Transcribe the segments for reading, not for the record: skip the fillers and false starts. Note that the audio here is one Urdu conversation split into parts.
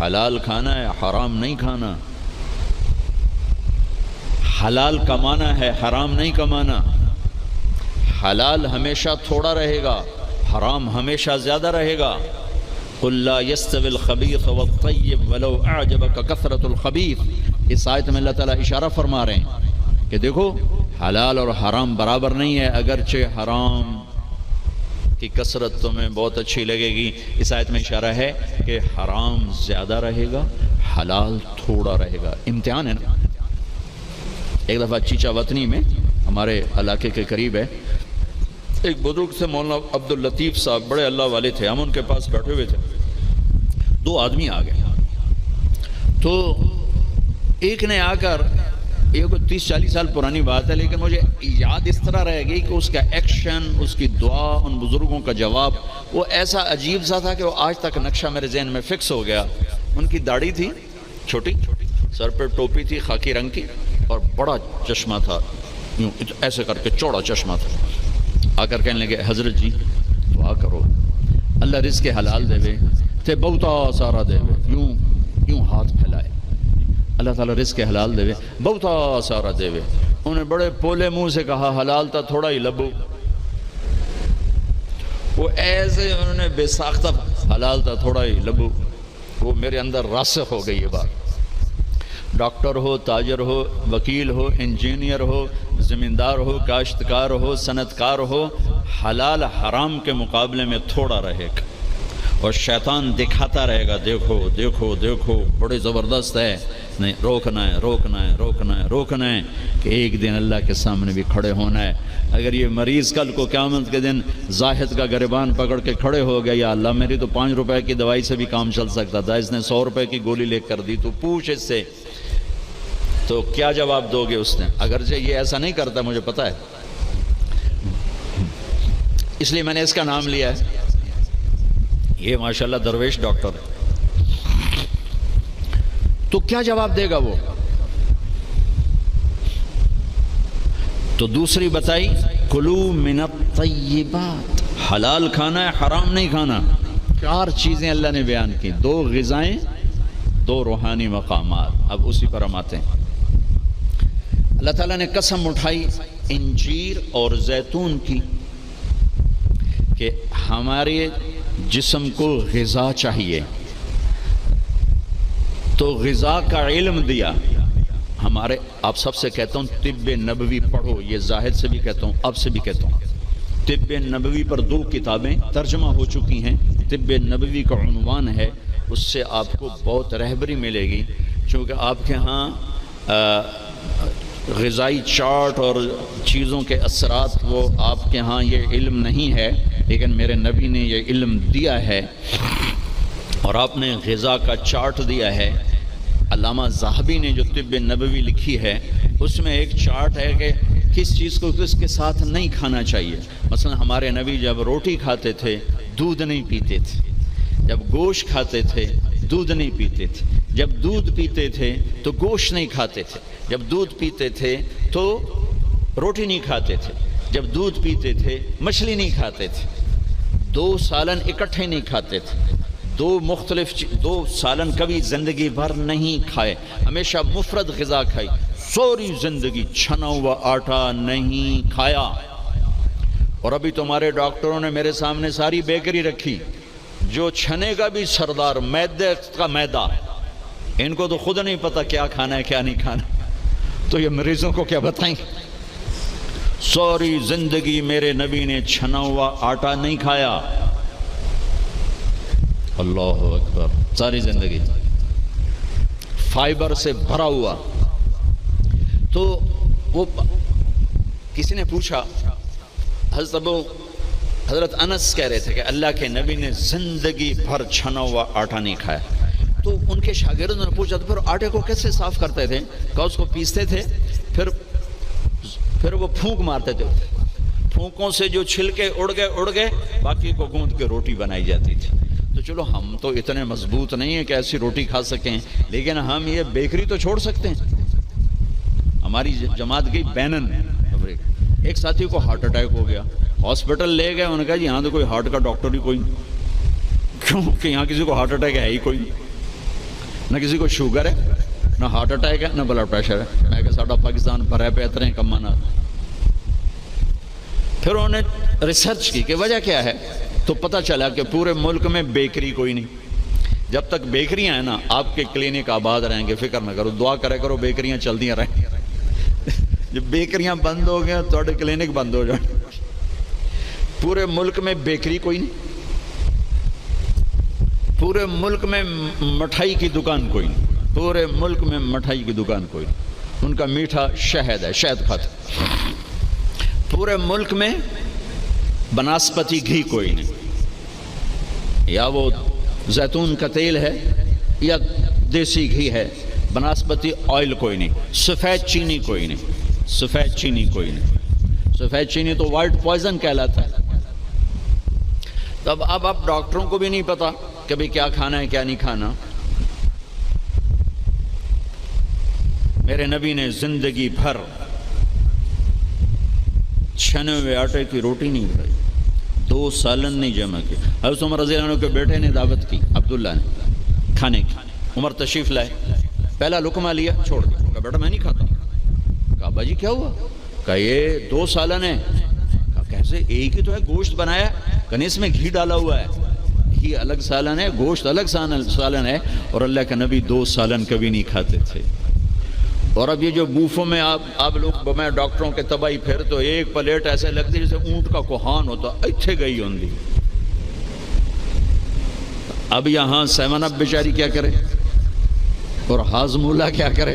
حلال کھانا ہے، حرام نہیں کھانا. حلال کمانا ہے، حرام نہیں کمانا. حلال ہمیشہ تھوڑا رہے گا، حرام ہمیشہ زیادہ رہے گا. قل لا يستوي الخبيث والطيب ولو اعجبك كثرة الخبيث. اس آیت میں اللہ تعالیٰ اشارہ فرما رہے ہیں کہ دیکھو حلال اور حرام برابر نہیں ہے، اگرچہ حرام کی کثرت تمہیں بہت اچھی لگے گی. اس آیت میں اشارہ ہے کہ حرام زیادہ رہے گا، حلال تھوڑا رہے گا. امتحان ہے نا. ایک دفعہ چیچا وطنی میں ہمارے علاقے کے قریب ہے، ایک بزرگ سے مولانا عبداللطیف صاحب، بڑے اللہ والے تھے. ہم ان کے پاس بیٹھے ہوئے تھے، دو آدمی آ گئے. تو ایک نے آ کر، یہ کوئی 30-40 سال پرانی بات ہے لیکن مجھے یاد اس طرح رہ گئی کہ اس کا ایکشن، اس کی دعا، ان بزرگوں کا جواب وہ ایسا عجیب سا تھا کہ وہ آج تک نقشہ میرے ذہن میں فکس ہو گیا. ان کی داڑھی تھی چھوٹی، سر پہ ٹوپی تھی خاکی رنگ کی، اور بڑا چشمہ تھا، یوں ایسے کر کے چوڑا چشمہ تھا. آ کر کہنے لگے حضرت جی دعا کرو اللہ رزق حلال دے وے تے بہتا سارا دے وے. یوں ہاتھ پھیلائے، اللہ تعالیٰ رزق حلال دے وے بہتا سارا دے وے. انہوں نے بڑے پولے منہ سے کہا حلال تا تھوڑا ہی لبو. وہ ایسے انہوں نے بے ساختہ حلال تا تھوڑا ہی لبو. وہ میرے اندر راسخ ہو گئی یہ بات. ڈاکٹر ہو، تاجر ہو، وکیل ہو، انجینئر ہو، زمیندار ہو، کاشتکار ہو، صنعتکار ہو، حلال حرام کے مقابلے میں تھوڑا رہے گا. اور شیطان دکھاتا رہے گا دیکھو دیکھو دیکھو بڑے زبردست ہے. نہیں، روکنا ہے روکنا ہے روکنا ہے روکنا ہے کہ ایک دن اللہ کے سامنے بھی کھڑے ہونا ہے. اگر یہ مریض کل کو قیامت کے دن زاہد کا گریبان پکڑ کے کھڑے ہو گیا، یا اللہ میری تو 5 روپے کی دوائی سے بھی کام چل سکتا تھا، اس نے 100 روپے کی گولی لے کر دی، تو پوچھ اس سے، تو کیا جواب دو گے اس نے؟ اگرچہ یہ ایسا نہیں کرتا مجھے پتا ہے، اس لیے میں نے اس کا نام لیا ہے. یہ ماشاءاللہ درویش ڈاکٹر ہے. تو کیا جواب دے گا وہ؟ تو دوسری بتائی کلو من الطیبات، حلال کھانا ہے، حرام نہیں کھانا. 4 چیزیں اللہ نے بیان کی، 2 غذائیں، 2 روحانی مقامات. اب اسی پر ہم آتے ہیں. اللہ تعالیٰ نے قسم اٹھائی انجیر اور زیتون کی کہ ہمارے جسم کو غذا چاہیے، تو غذا کا علم دیا. ہمارے آپ سب سے کہتا ہوں طب نبوی پڑھو، یہ زاہد سے بھی کہتا ہوں، اب سے بھی کہتا ہوں. طب نبوی پر 2 کتابیں ترجمہ ہو چکی ہیں. طب نبوی کا عنوان ہے، اس سے آپ کو بہت رہبری ملے گی. چونکہ آپ کے ہاں غذائی چارٹ اور چیزوں کے اثرات وہ آپ کے ہاں یہ علم نہیں ہے، لیکن میرے نبی نے یہ علم دیا ہے اور آپ نے غذا کا چارٹ دیا ہے. علامہ ذہبی نے جو طب نبوی لکھی ہے اس میں ایک چارٹ ہے کہ کس چیز کو کس کے ساتھ نہیں کھانا چاہیے. مثلا ہمارے نبی جب روٹی کھاتے تھے دودھ نہیں پیتے تھے، جب گوشت کھاتے تھے دودھ نہیں پیتے تھے، جب دودھ پیتے تھے تو گوشت نہیں کھاتے تھے، جب دودھ پیتے تھے تو روٹی نہیں کھاتے تھے، جب دودھ پیتے تھے مچھلی نہیں کھاتے تھے، 2 سالن اکٹھے نہیں کھاتے تھے، 2 سالن کبھی زندگی بھر نہیں کھائے، ہمیشہ مفرد غذا کھائی. سوری زندگی چھنا ہوا آٹا نہیں کھایا. اور ابھی تمہارے ڈاکٹروں نے میرے سامنے ساری بیکری رکھی، جو چھنے کا بھی سردار، میدے کا میدا. ان کو تو خود نہیں پتا کیا کھانا ہے کیا نہیں کھانا، تو یہ مریضوں کو کیا بتائیں. سوری زندگی میرے نبی نے چھنا ہوا آٹا نہیں کھایا. اللہ اکبر. ساری زندگی فائبر سے بھرا ہوا. تو وہ کسی نے پوچھا، حضرت انس کہہ رہے تھے کہ اللہ کے نبی نے زندگی بھر چھنا ہوا آٹا نہیں کھایا. تو ان کے شاگردوں نے پوچھا تو پھر آٹے کو کیسے صاف کرتے تھے؟ کہ اس کو پیستے تھے، پھر وہ پھونک مارتے تھے، پھونکوں سے جو چھلکے اڑ گئے باقی کو گوندھ کے روٹی بنائی جاتی تھی. تو چلو ہم تو اتنے مضبوط نہیں ہیں کہ ایسی روٹی کھا سکیں، لیکن ہم یہ بیکری تو چھوڑ سکتے ہیں. ہماری جماعت گئی بینن، ایک ساتھی کو ہارٹ اٹیک ہو گیا، ہاسپٹل لے گئے. انہوں نے کہا جی یہاں تو کوئی ہارٹ کا ڈاکٹر ہی کوئی، کیوں کہ یہاں کسی کو ہارٹ اٹیک ہے ہی کوئی. نہ کسی کو شوگر ہے، نہ ہارٹ اٹیک ہے، نہ بلڈ پریشر ہے۔ میں کہ ساڈا پاکستان بھرا پہ اتنے کمانا۔ پھر انہوں نے ریسرچ کی کہ وجہ کیا ہے، تو پتہ چلا کہ پورے ملک میں بیکری کوئی نہیں۔ جب تک بیکریاں ہیں نا، آپ کے کلینک آباد رہیں گے، فکر نہ کرو، دعا کرے کرو بیکریاں چلدیاں رہیں۔ جب بیکریاں بند ہو گئے تو کلینک بند ہو جائیں۔ پورے ملک میں بیکری کوئی نہیں، پورے ملک میں مٹھائی کی دکان کوئی نہیں، پورے ملک میں مٹھائی کی دکان کوئی نہیں۔ ان کا میٹھا شہد ہے، شہد کھاتے۔ پورے ملک میں بناسپتی گھی کوئی نہیں، یا وہ زیتون کا تیل ہے یا دیسی گھی ہے، بناسپتی آئل کوئی نہیں۔ سفید چینی کوئی نہیں، سفید چینی کوئی نہیں۔ سفید چینی تو وائٹ پوائزن کہلاتا ہے۔ تب اب ڈاکٹروں کو بھی نہیں پتا کہ بھی کیا کھانا ہے کیا نہیں کھانا۔ میرے نبی نے زندگی بھر چھنے ہوئے آٹے کی روٹی نہیں کھائی، 2 سالن نہیں جمع کی۔ حضرت عمر رضی اللہ عنہ کے بیٹے نے دعوت کی، عبداللہ نے، کھانے کی۔ عمر تشریف لائے، پہلا لقمہ لیا، چھوڑ دیا۔ کہا بیٹا میں نہیں کھاتا۔ کہا ابا جی کیا ہوا؟ کہا یہ 2 سالن ہے۔ کہا کیسے؟ ایک ہی تو ہے، گوشت بنایا، کہنے اس میں گھی ڈالا ہوا ہے، گھی الگ سالن ہے، گوشت الگ سالن ہے۔ اور اللہ کے نبی 2 سالن کبھی نہیں کھاتے تھے۔ اور اب یہ جو بوفوں میں آپ لوگ میں ڈاکٹروں کے تباہی پھر تو ایک پلیٹ ایسے لگتی جیسے اونٹ کا کوہان ہوتا، اتھے گئی ہوندی۔ اب یہاں 7 اپ بیچاری کیا کرے اور ہاضمولہ کیا کرے؟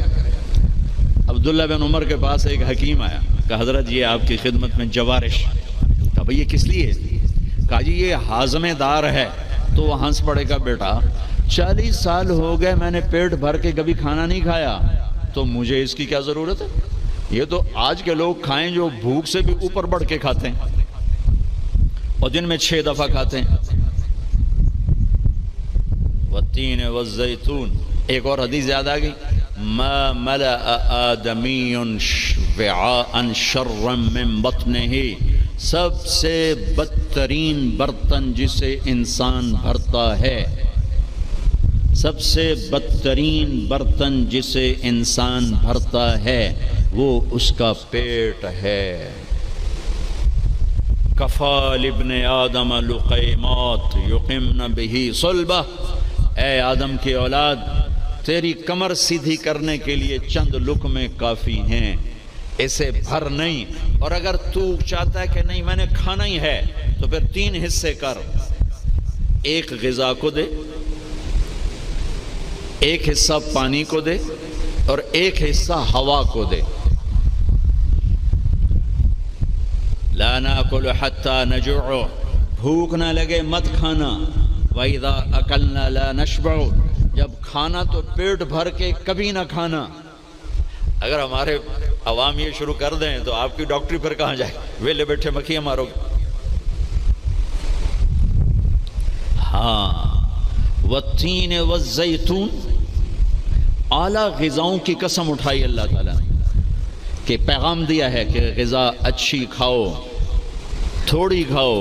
عبداللہ بن عمر کے پاس ایک حکیم آیا، کہا حضرت یہ آپ کی خدمت میں جوارش۔ کہا بھئی یہ کس لیے؟ کہا جی یہ ہاضمے دار ہے۔ تو وہ ہنس پڑے گا، بیٹا 40 سال ہو گئے میں نے پیٹ بھر کے کبھی کھانا نہیں کھایا، تو مجھے اس کی کیا ضرورت ہے؟ یہ تو آج کے لوگ کھائیں جو بھوک سے بھی اوپر بڑھ کے کھاتے ہیں اور دن میں 6 دفعہ کھاتے ہیں۔ والتین والزیتون۔ ایک اور حدیث یاد آ گئی، ما ملأ آدمی وعاء شرا من بطنہ۔ سب سے بدترین برتن جسے انسان بھرتا ہے، سب سے بدترین برتن جسے انسان بھرتا ہے وہ اس کا پیٹ ہے۔ کفا لابن آدم لقیمات یقمن بہ صلبہ۔ اے آدم کی اولاد، تیری کمر سیدھی کرنے کے لیے چند لقمے کافی ہیں، اسے بھر نہیں۔ اور اگر تو چاہتا ہے کہ نہیں میں نے کھانا ہی ہے تو پھر 3 حصے کر، ایک غذا کو دے، ایک حصہ پانی کو دے، اور ایک حصہ ہوا کو دے۔ لا ناکل حتی نجوع، بھوک نہ لگے مت کھانا۔ وَإِذَا أَكَلْنَا لَا نَشْبَعُ، جب کھانا تو پیٹ بھر کے کبھی نہ کھانا۔ اگر ہمارے عوام یہ شروع کر دیں تو آپ کی ڈاکٹری پھر کہاں جائے؟ ویلے بیٹھے مکھیاں مارو گے۔ ہاں، والتین والزیتون، اعلیٰ غذاؤں کی قسم اٹھائی اللہ تعالیٰ نے، کہ پیغام دیا ہے کہ غذا اچھی کھاؤ، تھوڑی کھاؤ،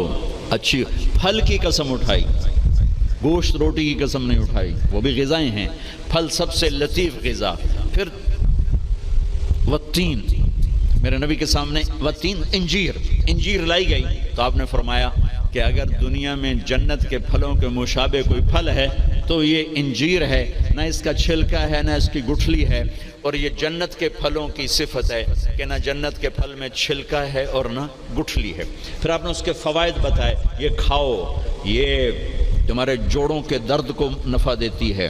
اچھی۔ پھل کی قسم اٹھائی، گوشت روٹی کی قسم نہیں اٹھائی، وہ بھی غذائیں ہیں۔ پھل سب سے لطیف غذا۔ پھر والتین، میرے نبی کے سامنے والتین، انجیر لائی گئی تو آپ نے فرمایا کہ اگر دنیا میں جنت کے پھلوں کے مشابہ کوئی پھل ہے تو یہ انجیر ہے، نہ اس کا چھلکا ہے نہ اس کی گٹھلی ہے۔ اور یہ جنت کے پھلوں کی صفت ہے کہ نہ جنت کے پھل میں چھلکا ہے اور نہ گٹھلی ہے۔ پھر آپ نے اس کے فوائد بتائے، یہ کھاؤ، یہ تمہارے جوڑوں کے درد کو نفع دیتی ہے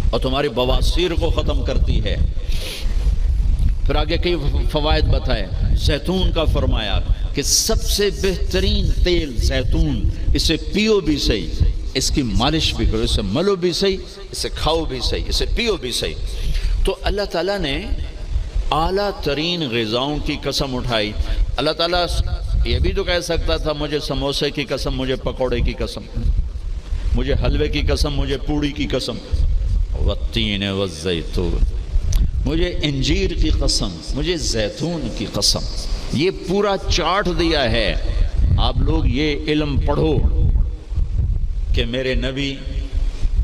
اور تمہاری بواسیر کو ختم کرتی ہے۔ پھر آگے کئی فوائد بتائے۔ زیتون کا فرمایا کہ سب سے بہترین تیل زیتون، اسے پیو بھی صحیح، اس کی مالش بھی کرو، اسے ملو بھی صحیح، اسے کھاؤ بھی صحیح، اسے پیو بھی صحیح۔ تو اللہ تعالیٰ نے اعلیٰ ترین غذاؤں کی قسم اٹھائی۔ اللہ تعالیٰ یہ بھی تو کہہ سکتا تھا مجھے سموسے کی قسم، مجھے پکوڑے کی قسم، مجھے حلوے کی قسم، مجھے پوڑی کی قسم۔ والتین والزیتون، مجھے انجیر کی قسم، مجھے زیتون کی قسم۔ یہ پورا چارٹ دیا ہے۔ آپ لوگ یہ علم پڑھو کہ میرے نبی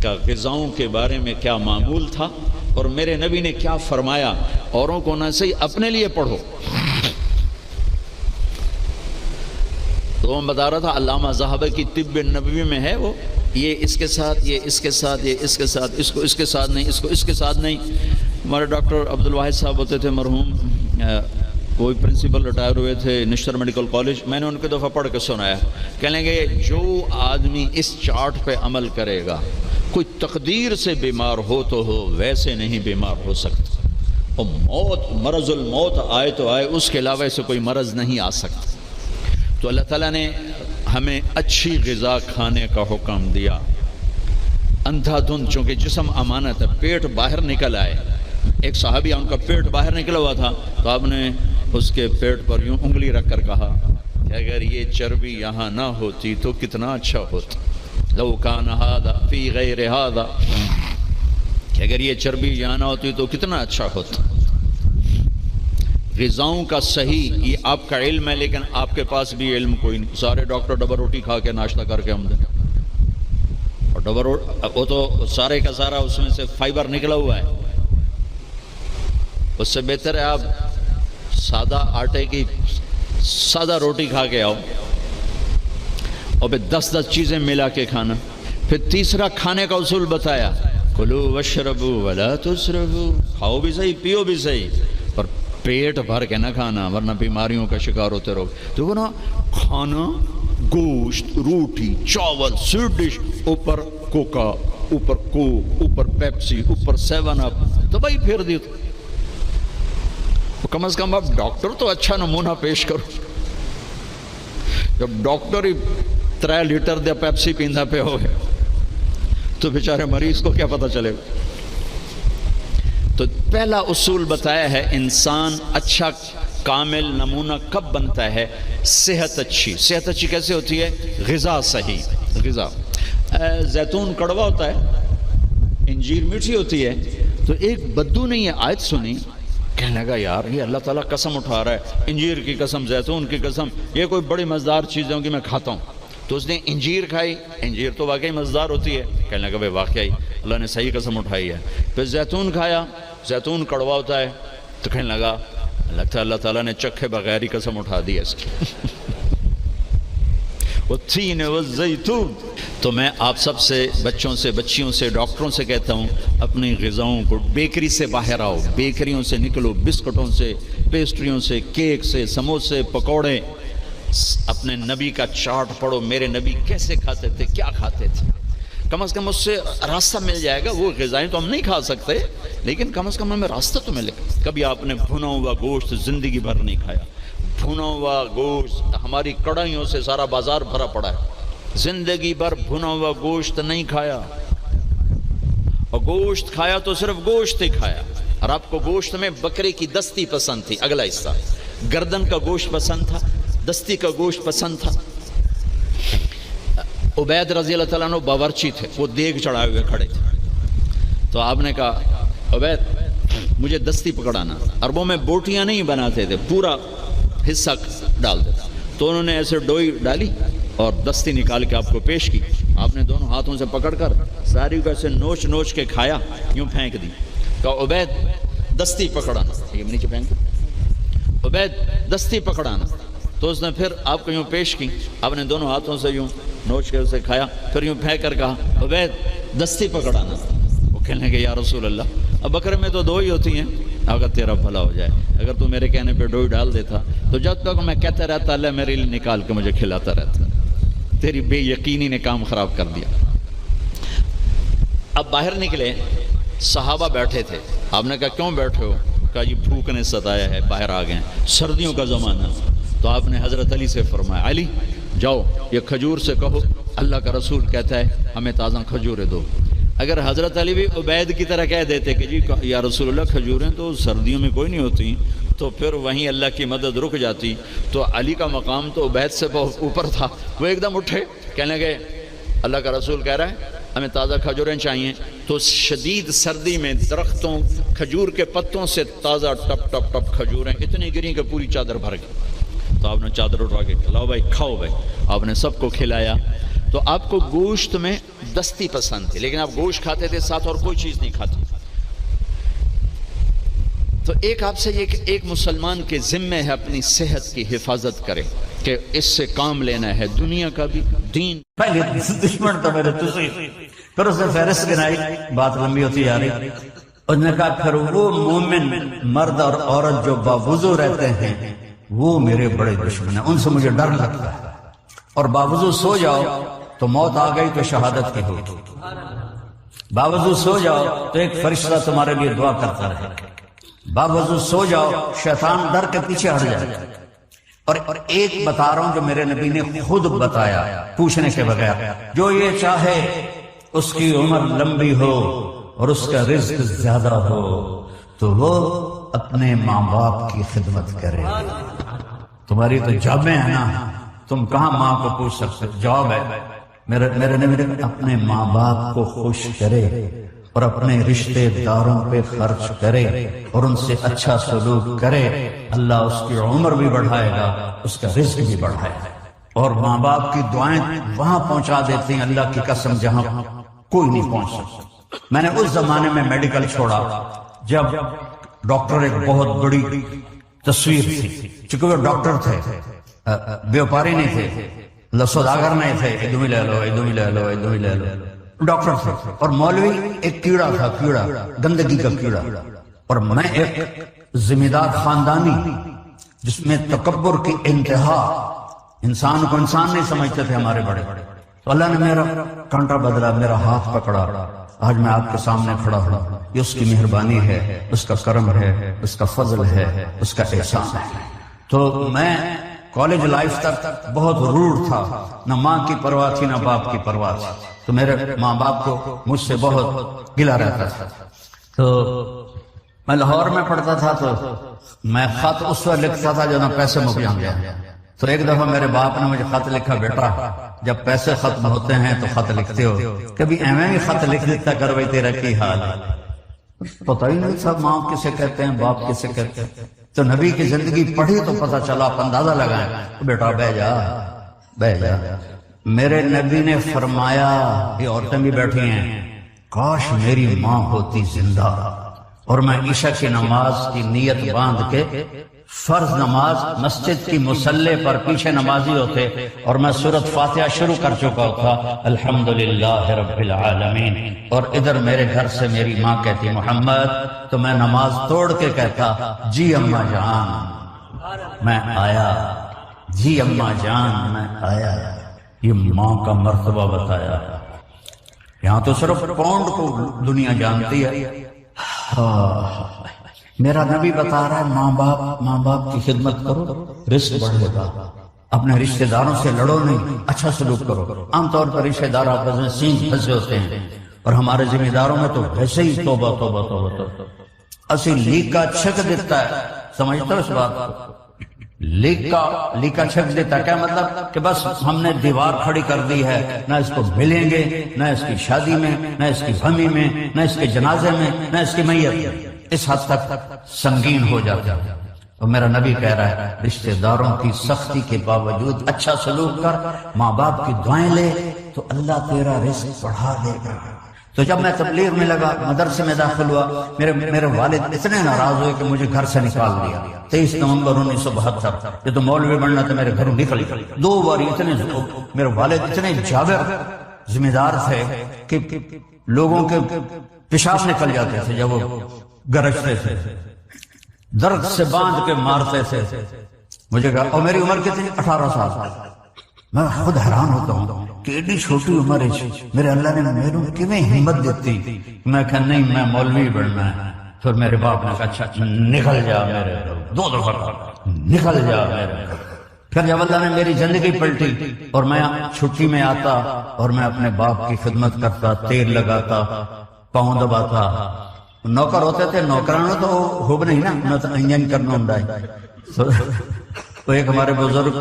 کا غذاؤں کے بارے میں کیا معمول تھا اور میرے نبی نے کیا فرمایا. اوروں کو نہ صحیح اپنے لیے پڑھو. تو میں بتا رہا تھا علامہ ذہبی کی طب نبوی میں ہے وہ، یہ اس کے ساتھ، یہ اس کے ساتھ، یہ اس کے ساتھ، اس کو اس کے ساتھ نہیں، اس کو اس کے ساتھ نہیں. ہمارے ڈاکٹر عبدالواحد صاحب ہوتے تھے مرحوم، کوئی پرنسپل ریٹائر ہوئے تھے نشتر میڈیکل کالج. میں نے ان کے دفعہ پڑھ کے سنایا، کہنے گے جو آدمی اس چارٹ پہ عمل کرے گا، کوئی تقدیر سے بیمار ہو تو ہو، ویسے نہیں بیمار ہو سکتا. اور موت، مرض الموت آئے تو آئے، اس کے علاوہ سے کوئی مرض نہیں آ سکتا. تو اللہ تعالیٰ نے ہمیں اچھی غذا کھانے کا حکم دیا. اندھا دھند، چونکہ جسم امانت ہے، پیٹ باہر نکل آئے. ایک صحابی ان کا پیٹ باہر نکلا ہوا تھا، تو آپ نے اس کے پیٹ پر یوں انگلی رکھ کر کہا کہ اگر یہ چربی یہاں نہ ہوتی تو کتنا اچھا ہوتا. لو کان ھذا فی غیر ھذا، کہ اگر یہ چربی یہاں نہ ہوتی تو کتنا اچھا ہوتا. غذاؤں کا صحیح یہ آپ کا علم ہے، لیکن آپ کے پاس بھی علم کوئی نہیں. سارے ڈاکٹر ڈبل روٹی کھا کے ناشتہ کر کے ہم دیں، اور ڈبل روٹی وہ تو سارے کا سارا اس میں سے فائبر نکلا ہوا ہے. اس سے بہتر ہے آپ سادہ آٹے کی سادہ روٹی کھا کے آؤ، اور پھر 10 چیزیں ملا کے کھانا. پھر تیسرا کھانے کا اصول بتایا، کلوا واشربوا ولا تسرفوا، کھاؤ بھی صحیح، پیو بھی صحیح، پر پیٹ بھر کے نہ کھانا ورنہ بیماریوں کا شکار ہوتے رہو. تو وہ نا کھانا، گوشت، روٹی، چاول، سویٹ ڈش، اوپر کوکا، اوپر کوک، اوپر پیپسی، اوپر 7 اپ، تو بھائی پھر دی. کم از کم اب ڈاکٹر تو اچھا نمونہ پیش کرو. جب ڈاکٹر ہی 3 لیٹر دے پیپسی پیندا پہ ہو گئے تو بیچارے مریض کو کیا پتہ چلے گا. تو پہلا اصول بتایا ہے، انسان اچھا کامل نمونہ کب بنتا ہے؟ صحت اچھی. صحت اچھی کیسے ہوتی ہے؟ غذا صحیح. غذا، زیتون کڑوا ہوتا ہے، انجیر میٹھی ہوتی ہے. تو ایک بدو نے یہ آیت سنی، کہنے لگا یار یہ اللہ تعالیٰ قسم اٹھا رہا ہے، انجیر کی قسم، زیتون کی قسم، یہ کوئی بڑی مزیدار چیزیں ہوں گی میں کھاتا ہوں. تو اس نے انجیر کھائی، انجیر تو واقعی مزیدار ہوتی ہے. کہنے لگا بھائی واقعی اللہ نے صحیح قسم اٹھائی ہے. پھر زیتون کھایا، زیتون کڑوا ہوتا ہے. تو کہنے لگا لگتا ہے اللہ تعالیٰ نے چکھے بغیر ہی قسم اٹھا دی ہے اس کی. والتین والزیتون. تو میں آپ سب سے، بچوں سے، بچیوں سے، ڈاکٹروں سے کہتا ہوں، اپنی غذاؤں کو، بیکری سے باہر آؤ، بیکریوں سے نکلو، بسکٹوں سے، پیسٹریوں سے، کیک سے، سموسے، پکوڑے. اپنے نبی کا چارٹ پڑھو، میرے نبی کیسے کھاتے تھے، کیا کھاتے تھے. کم از کم اس سے راستہ مل جائے گا. وہ غذائیں تو ہم نہیں کھا سکتے، لیکن کم از کم ہمیں راستہ تو ملے گا. کبھی آپ نے بھنا ہوا گوشت زندگی بھر نہیں کھایا. بھنا ہوا گوشت، ہماری کڑھائیوں سے سارا بازار بھرا پڑا ہے. زندگی بھر بھنا ہوا گوشت نہیں کھایا، اور گوشت کھایا تو صرف گوشت ہی کھایا. اور آپ کو گوشت میں بکرے کی دستی پسند تھی، اگلا حصہ گردن کا گوشت پسند تھا، دستی کا گوشت پسند تھا. عبید رضی اللہ تعالیٰ عنہ باورچی تھے، وہ دیگ چڑھائے ہوئے کھڑے تھے. تو آپ نے کہا عبید مجھے دستی پکڑانا. عربوں میں بوٹیاں نہیں بناتے تھے، پورا حصہ ڈال دیتا. تو انہوں نے ایسے ڈوئی ڈالی اور دستی نکال کے آپ کو پیش کی. آپ نے دونوں ہاتھوں سے پکڑ کر ساری کو ایسے نوچ نوچ کے کھایا، یوں پھینک دی. کہا عبید دستی پکڑانا. یہ نیچے پھینک دو. عبید دستی پکڑانا. تو اس نے پھر آپ کو یوں پیش کی، آپ نے دونوں ہاتھوں سے یوں نوچ کے اسے کھایا، پھر یوں پھینک کر کہا عبید دستی پکڑانا. وہ کہنے لگے یا رسول اللہ، اب بکرے میں تو 2 ہی ہوتی ہیں، اگر تیرا بھلا ہو جائے، اگر تو میرے کہنے پہ ڈوئی ڈال دیتا تو جب تک میں کہتا رہتا اللہ میرے لیے نکال کے مجھے کھلاتا رہتا. تیری بے یقینی نے کام خراب کر دیا. اب باہر نکلے، صحابہ بیٹھے تھے. آپ نے کہا کیوں بیٹھے ہو؟ کہا یہ بھوک نے ستایا ہے، باہر آ گئے، سردیوں کا زمانہ. تو آپ نے حضرت علی سے فرمایا علی جاؤ یہ کھجور سے کہو اللہ کا رسول کہتا ہے ہمیں تازہ کھجوریں دو. اگر حضرت علی بھی عبید کی طرح کہہ دیتے کہ جی یا رسول اللہ کھجوریں تو سردیوں میں کوئی نہیں ہوتی، تو پھر وہیں اللہ کی مدد رک جاتی. تو علی کا مقام تو عبید سے بہت اوپر تھا. وہ ایک دم اٹھے، کہنے لگے اللہ کا رسول کہہ رہا ہے ہمیں تازہ کھجوریں چاہیے. تو شدید سردی میں درختوں کھجور کے پتوں سے تازہ ٹپ ٹپ ٹپ کھجوریں اتنی گری کہ پوری چادر بھر گئی. تو آپ نے چادر اٹھا کے لاؤ بھائی کھاؤ بھائی. آپ نے سب کو کھلایا. تو آپ کو گوشت میں دستی پسند تھی، لیکن آپ گوشت کھاتے تھے، ساتھ اور کوئی چیز نہیں کھاتے. تو ایک آپ سے ایک مسلمان کے ذمہ ہے اپنی صحت کی حفاظت کرے کہ اس سے کام لینا ہے، دنیا کا بھی دین. پہلے دشمن تو میرے تسی پھر اس نے فہرست گنائی، بات لمبی ہوتی جا رہی. اس نے کہا پھر وہ مومن مرد اور عورت جو باوضو رہتے ہیں وہ میرے بڑے دشمن ہیں، ان سے مجھے ڈر لگتا ہے. اور باوضو سو جاؤ تو موت آ گئی تو شہادت کی ہوگی. باوضو سو جاؤ تو ایک فرشتہ تمہارے لیے دعا کرتا رہے. باوضو سو جاؤ شیطان ڈر کے پیچھے ہٹ جائے. اور ایک بتا رہا ہوں جو میرے نبی نے خود بتایا پوچھنے کے بغیر، جو یہ چاہے اس کی عمر لمبی ہو اور اس کا رزق زیادہ ہو تو وہ اپنے ماں باپ کی خدمت کرے. تمہاری تو جابیں ہیں نا، تم کہاں ماں کو پوچھ سکتے، جواب ہے میرے نبی نے اپنے ماں باپ کو خوش کرے اور اپنے رشتے داروں پہ خرچ کرے اور ان سے اچھا سلوک کرے، اللہ اس کی عمر بھی بڑھائے گا، اس کا رزق بھی بڑھائے گا. اور ماں باپ کی دعائیں وہاں پہنچا دیتی ہیں اللہ کی قسم جہاں کوئی نہیں پہنچ سکتا. میں نے اس زمانے میں میڈیکل چھوڑا جب ڈاکٹر ایک بہت بڑی تصویر تھی، چونکہ وہ ڈاکٹر تھے، بیوپاری نہیں تھے، سوداگر نہیں تھے، ادومی لے لو ادومی لے لو ادومی لے لو، ڈاکٹر تھے. اور مولوی ایک کیڑا تھا، کیڑا گندگی کا کیڑا. اور میں ایک ذمہ دار خاندانی جس میں تکبر کی انتہا، انسان کو انسان نہیں سمجھتے تھے ہمارے بڑے. تو اللہ نے میرا کانٹا بدلا، میرا ہاتھ پکڑا، آج میں آپ کے سامنے کھڑا ہوں. یہ اس کی مہربانی ہے، اس کا کرم ہے، اس کا فضل ہے، اس کا احسان ہے. تو میں کالج لائف تک بہت روڈ تھا، نہ ماں کی پرواہ تھی نہ باپ کی پرواہ تھی. تو میرے ماں باپ کو مجھ سے بہت گلہ رہتا تھا. تو میں لاہور میں پڑھتا تھا تو میں خط اس وقت لکھتا تھا جب میں پیسے مک جائیں گے. تو ایک دفعہ میرے باپ نے مجھے خط لکھا، بیٹا جب پیسے ختم ہوتے ہیں تو خط لکھتے ہو، کبھی ایویں بھی خط لکھ دیتا کر بھائی تیرا کی حال ہے. پتہ ہی نہیں سب ماں کسے کہتے ہیں باپ کسے کہتے ہیں. تو نبی کی زندگی پڑھی تو پتہ چلا، اندازہ لگائیں. بیٹا بہ جا بہ جا. میرے نبی نے فرمایا، یہ عورتیں بھی بیٹھی ہیں، کاش میری ماں ہوتی زندہ اور میں عشاء کی نماز کی نیت باندھ کے فرض نماز مسجد کی مصلی پر پیچھے نمازی ہوتے اور میں سورۃ فاتحہ شروع کر چکا تھا، الحمدللہ رب العالمین، اور ادھر میرے گھر سے میری ماں کہتی محمد، تو میں نماز توڑ کے کہتا جی اماں جان میں آیا، جی اماں جان میں آیا. یہ ماں کا مرتبہ بتایا. یہاں تو صرف پاؤنڈ کو دنیا جانتی ہے. میرا نبی بتا رہا ہے ماں باپ کی خدمت کرو، رزق بڑھے گا. اپنے رشتہ داروں سے لڑو نہیں، اچھا سلوک کرو. عام طور پر رشتہ دار آپس میں سینگ پھنسے ہوتے ہیں، اور ہمارے ذمہ داروں میں تو ویسے ہی توبہ توبہ توبہ اسی لیکا چھک دیتا ہے. سمجھتے ہو اس بات کو؟ لیکا چھک دیتا کیا مطلب کہ بس ہم نے دیوار کھڑی کر دی ہے، نہ اس کو ملیں گے، نہ اس کی شادی میں، نہ اس کی غمی میں، نہ اس کے جنازے میں، نہ اس کی میت میں. اس حد تک سنگین ہو جاتا ہے. اور میرا نبی کہہ رہا ہے رشتہ داروں کی سختی کے باوجود اچھا سلوک کر، ماں باپ کی دعائیں لے تو اللہ تیرا رزق بڑھا دے گا. تو جب میں تبلیغ میں لگا، مدرسے میں داخل ہوا، میرے والد اتنے ناراض ہوئے کہ مجھے گھر سے نکال دیا. 23 نومبر 1972 یہ تو مولوی بننا تھا، میرے گھروں نکل گئی 2 بار. میرے والد اتنے جابر ذمہ دار تھے کہ لوگوں کے پیشاب نکل جاتے تھے جب وہ گرجتے تھے، درد سے باندھ کے مارتے تھے. مجھے کہا، اور میری عمر کتنی؟ 18 سال. میں خود حیران ہوتا ہوں کہ ایڈی چھوٹی عمر ہے میرے اللہ نے میرے کیویں ہمت دیتی. میں کہا نہیں میں مولوی بننا ہے. پھر میرے باپ نے کہا اچھا نکل جا میرے گھر. 2 دفعہ نکل جا میرے گھر. پھر جب اللہ نے میری زندگی پلٹی اور میں چھٹی میں آتا اور میں اپنے باپ کی خدمت کرتا، تیل لگاتا، پاؤں دباتا. نوکر ہوتے تھے، نوکرانوں تو خوب نہیں نا، تو انجن کرنا ہوں. تو ایک ہمارے بزرگ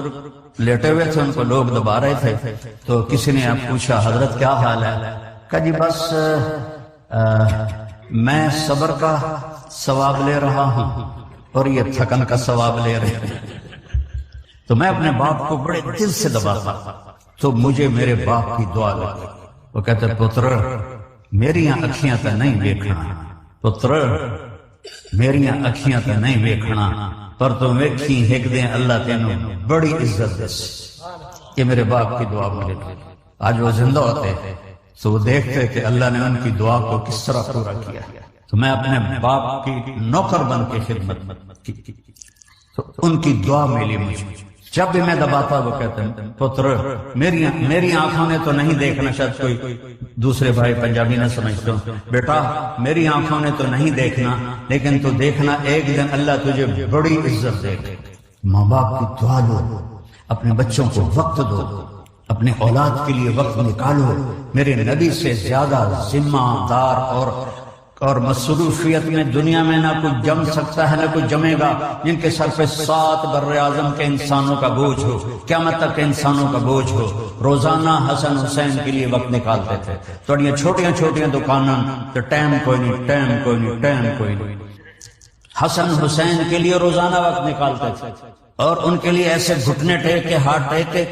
لیٹے ہوئے تھے، ان کو لوگ دبا رہے تھے. تو کسی نے پوچھا حضرت کیا حال ہے؟ کہا جی بس میں صبر کا ثواب لے رہا ہوں اور یہ تھکن کا ثواب لے رہے ہیں. تو میں اپنے باپ کو بڑے دل سے دباتا. تو مجھے میرے باپ کی دعا لگی. وہ کہتے پتر میریاں اکھیاں تے نہیں ویکھنا، پتر میریاں اکھیاں تے نہیں ویکھنا، پر تو ویکھی ایک دن اللہ تینوں بڑی عزت دے. یہ میرے باپ کی دعا مجھے دی. آج وہ زندہ ہوتے تو وہ دیکھتے کہ اللہ نے ان کی دعا کو کس طرح پورا کیا. تو میں اپنے باپ کی نوکر بن کے خدمت کی تو ان کی دعا ملی مجھے. جب بھی میں دباتا وہ کہتے ہیں پتر میری آنکھوں نے تو نہیں دیکھنا، شاید کوئی دوسرے بھائی پنجابی نہ سمجھتے ہوں، بیٹا میری آنکھوں نے تو نہیں دیکھنا، لیکن تو دیکھنا ایک دن اللہ تجھے بڑی عزت دے گا. ماں باپ کی دعا لو، اپنے بچوں کو وقت دو، اپنے اولاد کے لیے وقت نکالو. میرے نبی سے زیادہ ذمہ دار اور مصروفیت میں دنیا میں نہ کچھ جم سکتا ہے نہ کچھ جمے گا، جن کے سر پہ 7 بر اعظم کے انسانوں کا بوجھ ہو، قیامت تک کے انسانوں کا بوجھ ہو. روزانہ حسن حسین کے لیے وقت نکالتے تھے. تھوڑی چھوٹیاں دکاناں تو ٹائم کوئی نہیں. حسن حسین کے لیے روزانہ وقت نکالتے تھے اور ان کے لیے ایسے گھٹنے ٹیک کے ہاتھ ٹیک کے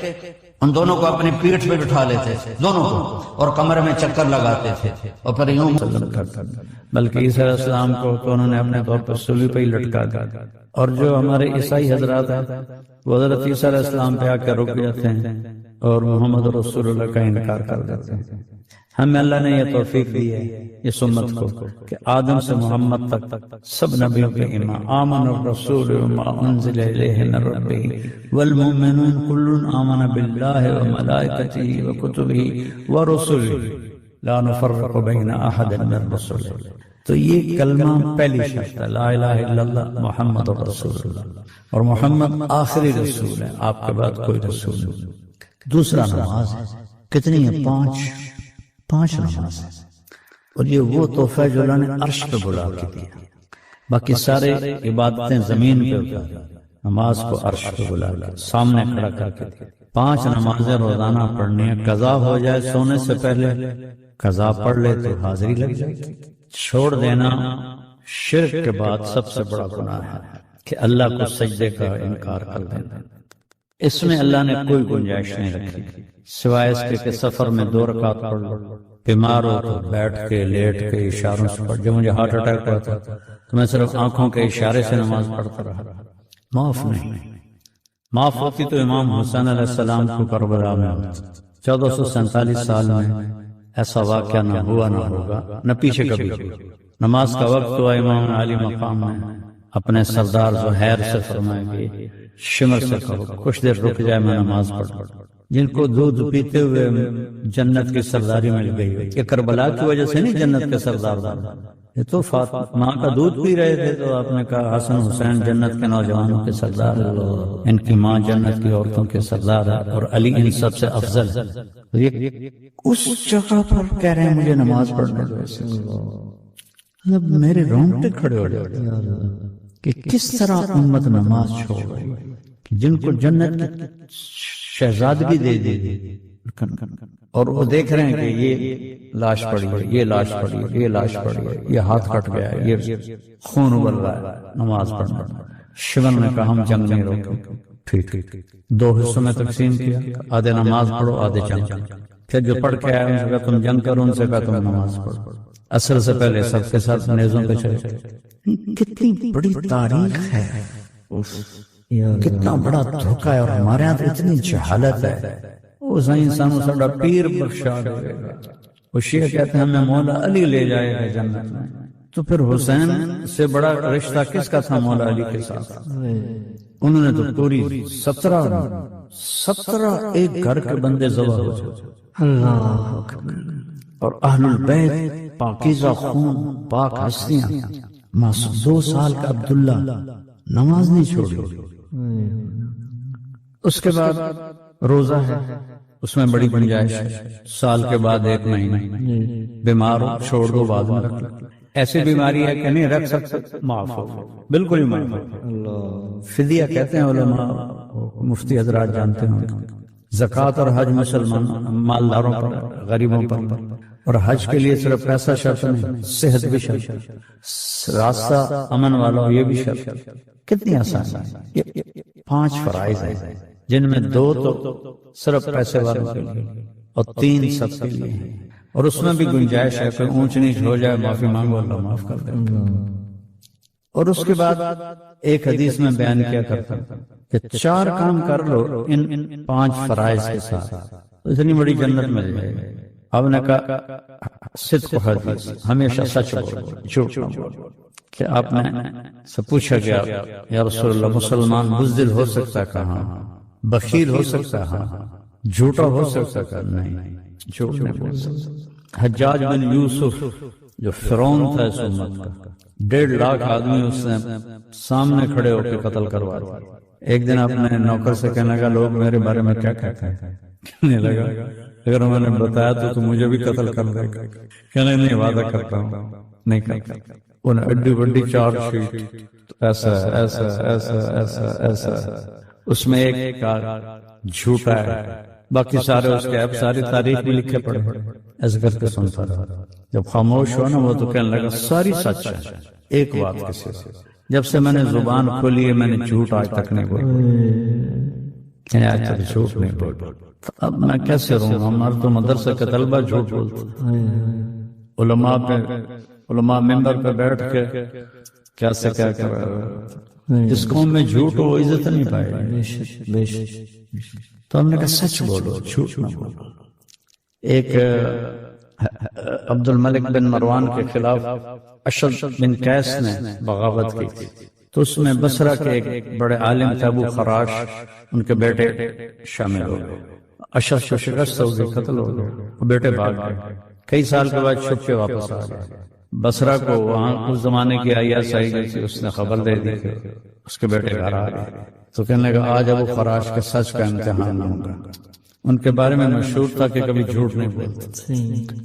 ان دونوں کو اپنی پیٹھ پہ بٹھا لیتے تھے دونوں کو، اور کمرے میں چکر لگاتے تھے اور پھر یوں بلکہ عیسیٰ علیہ السلام کو تو انہوں نے اپنے طور پر صلیب پہ ہی لٹکا دیا. اور جو ہمارے عیسائی حضرات ہیں وہ حضرت عیسیٰ علیہ السلام پہ آ کر رک جاتے ہیں اور محمد رسول اللہ کا انکار کر دیتے ہیں. ہمیں اللہ نے یہ توفیق دی ہے اس امت کو کہ آدم سے محمد تک سب نبیوں کے امام. آمن الرسول وما انزل الیہ من ربہ والمؤمنون کل آمن باللہ وملائکتہ وکتبہ ورسلہ لا نفرق بین احد من رسلہ. تو یہ کلمہ پہلی شرط ہے، لا الہ الا اللہ محمد رسول اللہ، اور محمد آخری رسول ہے، آپ کے بعد کوئی رسول نہیں. دوسرا نماز کتنی ہے؟ 5 نماز، اور یہ وہ تحفہ جو اللہ نے عرش پہ بلا کے دیا. باقی سارے عبادتیں زمین پہ اتاری، نماز کو عرش پہ بلا کے سامنے کھڑا کر کے دیا. 5 نمازیں روزانہ پڑھنی ہے. قضا ہو جائے سونے سے پہلے، قضا پڑھ لے تو حاضری لگ جائے گی. چھوڑ دینا شرک کے بعد سب سے بڑا گناہ ہے کہ اللہ کو سجدے کا انکار کر دینا. اس میں اللہ نے کوئی گنجائش نہیں رکھی سوائے اس کے کہ سفر میں 2 رکعت پڑھ لو، بیمار ہو تو بیٹھ کے لیٹ کے اشاروں سے پڑھ. جب مجھے ہارٹ اٹیک ہوا تھا تو میں صرف آنکھوں کے اشارے سے نماز پڑھتا رہا. معاف نہیں. معاف ہوتی تو امام حسین علیہ السلام کو کربلا میں ہوتا. 1447 سال میں ایسا واقعہ نہ ہوا نہ ہوگا نہ پیچھے کبھی. نماز کا وقت ہوا، امام علی مقام میں اپنے سردار زہیر سے فرمائے کہ شمر سے کہو کچھ دیر رک جائے میں نماز پڑھوں. جن کو دودھ پیتے ہوئے جنت کی سرداری مل گئی، یہ کربلا کی وجہ سے نہیں جنت کے سردار بنا، یہ تو ماں کا دودھ پی رہے تھے تو آپ نے کہا حسن حسین جنت کے نوجوانوں کے سردار، ان کی ماں جنت کی عورتوں کے سردار ہے اور علی ان سب سے افضل. اس جگہ پر کہہ رہے ہیں مجھے نماز پڑھنے دو. مطلب میرے رونگٹے کھڑے ہو جاتے کہ کس طرح امت نماز چھوڑ رہی ہے. جن کو جنت کی شہزادگی دے دی اور وہ دیکھ رہے ہیں کہ یہ لاش پڑی ہے، یہ لاش پڑی ہے، یہ لاش پڑی ہے، یہ ہاتھ کٹ گیا ہے، یہ خون ابل رہا ہے، نماز پڑھنا. شیون نے کہا ہم جنگ نہیں روکیں. ٹھیک 2 حصوں میں تقسیم کیا، آدھے نماز پڑھو آدھے جنگ. پھر جو پڑھ کے آئے ان سے کہا تم جنگ کرو، ان سے کہا تم نماز پڑھو. عصر سے پہلے سب کے ساتھ نیزوں پہ چلے. کتنی بڑی تاریخ ہے، کتنا بڑا دھوکہ ہے، اور ہمارے یہاں اتنی جہالت ہے. وہ انسانوں ساڈا پیر بخشا دے گا. وہ شیعہ کہتے ہیں ہمیں مولا علی لے جائے گا جنت میں. تو پھر حسین سے بڑا رشتہ کس کا تھا مولا علی کے ساتھ؟ انہوں نے تو پوری 17 ایک گھر کے بندے ذبح ہو جائے. اللہ اور اہل البیت پاکیزہ خون پاک ہستیاں. 2 سال کا عبداللہ نماز نہیں چھوڑی. اس کے بعد روزہ ہے، اس میں بڑی گنجائش ہے. سال کے بعد 1 مہینہ بیمار ہو چھوڑ دو، بعد میں رکھ لو. ایسی بیماری ہے کہ نہیں رکھ سکتے، معاف ہو، بالکل ہی معاف ہو. فدیہ کہتے ہیں علماء، مفتی حضرات جانتے ہوں. زکوٰۃ اور حج مسلمان مالداروں پر، غریبوں پر. اور حج کے لیے صرف پیسہ شرط نہیں، صحت بھی شرط، راستہ امن والا یہ بھی شرط. کتنی آسان ہے. 5 فرائض ہیں جن میں 2 تو صرف پیسے والوں کے لیے اور 3 سب کے لیے ہیں، اور اس میں بھی گنجائش ہے، کوئی اونچ نیچ ہو جائے معافی مانگو، اللہ معاف کر دے۔ اور اس کے بعد ایک حدیث میں بیان کیا کرتا کہ 4 کام کر لو ان 5 فرائض کے ساتھ، اتنی بڑی جنت مل جائے گی۔ آپ نے کہا صدق حدیث، ہمیشہ سچ بولو، جھوٹ نہ بولو۔ کہ آپ نے سے پوچھا گیا یا رسول اللہ مسلمان بزدل ہو سکتا کہاں، بخیل ہو سکتا ہاں، جھوٹا ہو سکتا کہ نہیں، جھوٹ نہیں بول سکتا۔ حجاج بن یوسف جو فرعون تھا اس امت کا، 1.5 لاکھ آدمی اس نے سامنے کھڑے ہو کے قتل کروا دیا۔ ایک دن اپنے نوکر سے کہنے لگا لوگ میرے بارے میں کیا کہتے ہیں، کہنے لگا اگر میں نے بتایا تو مجھے بھی قتل کر دے گا، کہنے نہیں وعدہ کرتا ہوں نہیں کرتا۔ انہیں اڈی بڑی چارج شیٹ ایسا ایسا ایسا ایسا ایسا، اس میں ایک جھوٹا ہے، باقی سارے اس کے اب ساری تاریخ بھی لکھے پڑے، ایسے کر کے سنتا رہا۔ جب خاموش ہوا نا وہ تو کہنے لگا ساری سچ ہے، ایک بات کسی سے، جب سے میں نے زبان کھولی ہے میں نے جھوٹ آج تک نہیں بولا، یعنی آج تک جھوٹ نہیں بولا۔ اب میں کیسے رہوں، ہمارے تو مدرسے کے طلبہ جھوٹ بولتے، علماء ممبر پہ بیٹھ کے کیسے کیا کر رہا ہے، جس قوم میں جھوٹ ہو وہ عزت نہیں پائے گا۔ تو ہم نے کہا سچ بولو، جھوٹ نہ بولو۔ ایک عبد الملک بن مروان کے خلاف اشد بن قیس نے بغاوت کی تھی، تو اس میں بصرہ کے ایک بڑے عالم تھے ابو خراش، ان کے بیٹے شامل ہو گئے۔ اشد کو شکست ہو گئی، قتل ہو گئے، بیٹے بھاگ گئے۔ کئی سال کے بعد چھپ کے واپس آ گئے۔ بصرہ کو وہاں اس زمانے کی ISI جو تھی اس نے خبر دے دی کہ اس کے بیٹے گھر آ گئے، تو کہنے لگا آج ابو خراش کے سچ کا امتحان لوں گا۔ ان کے بارے میں مشہور تھا کہ کبھی جھوٹ نہیں بولتے،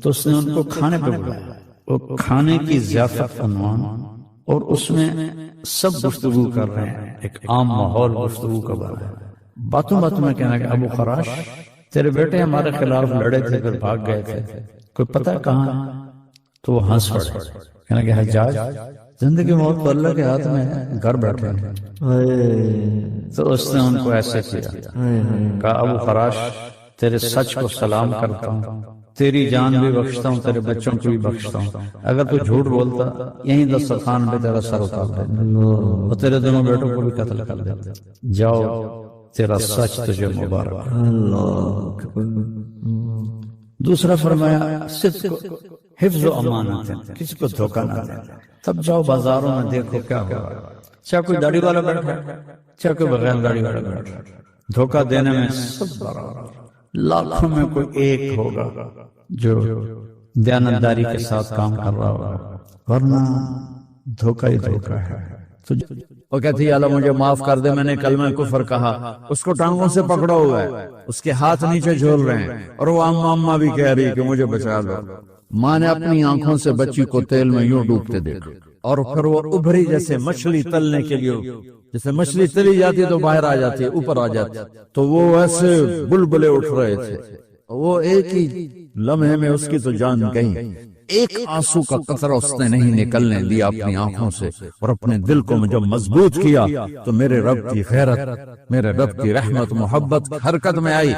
تو اس نے ان کو کھانے پہ بلایا، وہ کھانے کی ضیافت عنوان، اور اس میں سب گفتگو کر رہے ہیں، ایک عام ماحول گفتگو کا بنا ہے۔ باتوں باتوں میں کہنا کہ ابو خراش تیرے بیٹے ہمارے خلاف لڑے تھے پھر بھاگ گئے تھے، کوئی پتہ کہاں؟ تو وہ ہنس پڑے، کہنا کہ حجاج زندگی موت تو اللہ کے ہاتھ میں ہے، گھر بیٹھے ہیں۔ تو اس نے ان کو ایسے کیا، کہا ابو خراش تیرے سچ کو سلام کرتا ہوں، تیری جان بھی بخشتا ہوں، تیرے بچوں کو بھی بخشتا ہوں، اگر تو جھوٹ بولتا یہیں دسترخوان پہ تیرا سر اتار دیتا اور تیرے دونوں بیٹوں کو بھی قتل کر دیتا۔ جاؤ تیرا سچ تجھے مبارک۔ دوسرا فرمایا صدق حفظ و امانت ہے، کسی کو دھوکہ نہ دینا۔ تب جاؤ بازاروں میں دیکھو کیا ہو رہا ہے، چاہے کوئی داڑھی والا بیٹھا ہے چاہے کوئی بغیر داڑھی والا بیٹھا ہے، دھوکہ دینے میں سب برابر، لاکھوں میں کوئی ایک ہوگا جو دیانتداری کے ساتھ کام کر رہا ہوگا، ورنہ دھوکہ ہی دھوکہ ہے۔ وہ کہتی ہے اللہ مجھے معاف کر دے، میں نے کلمہ کفر کہا، اس کو ٹانگوں سے پکڑا ہوا ہے، اس کے ہاتھ نیچے جھول رہے ہیں، اور وہ اماں بھی کہہ رہی کہ مجھے بچا لو۔ ماں نے اپنی آنکھوں سے بچی کو تیل میں یوں ڈوبتے دیکھا، اور پھر وہ ابھری جیسے مچھلی تلنے کے لیے، جیسے مچھلی تلی جاتی ہے تو باہر آ جاتی ہے، اوپر آ جاتی ہے، تو وہ ایسے بلبلے اٹھ رہے تھے۔ وہ ایک ہی لمحے میں اس کی تو جان گئی، ایک آنسو کا قطرہ اس نے نہیں نکلنے دیا اپنی آنکھوں سے، اور اپنے دل کو جب مضبوط کیا تو میرے رب کی غیرت، میرے رب کی رحمت محبت حرکت میں آئی۔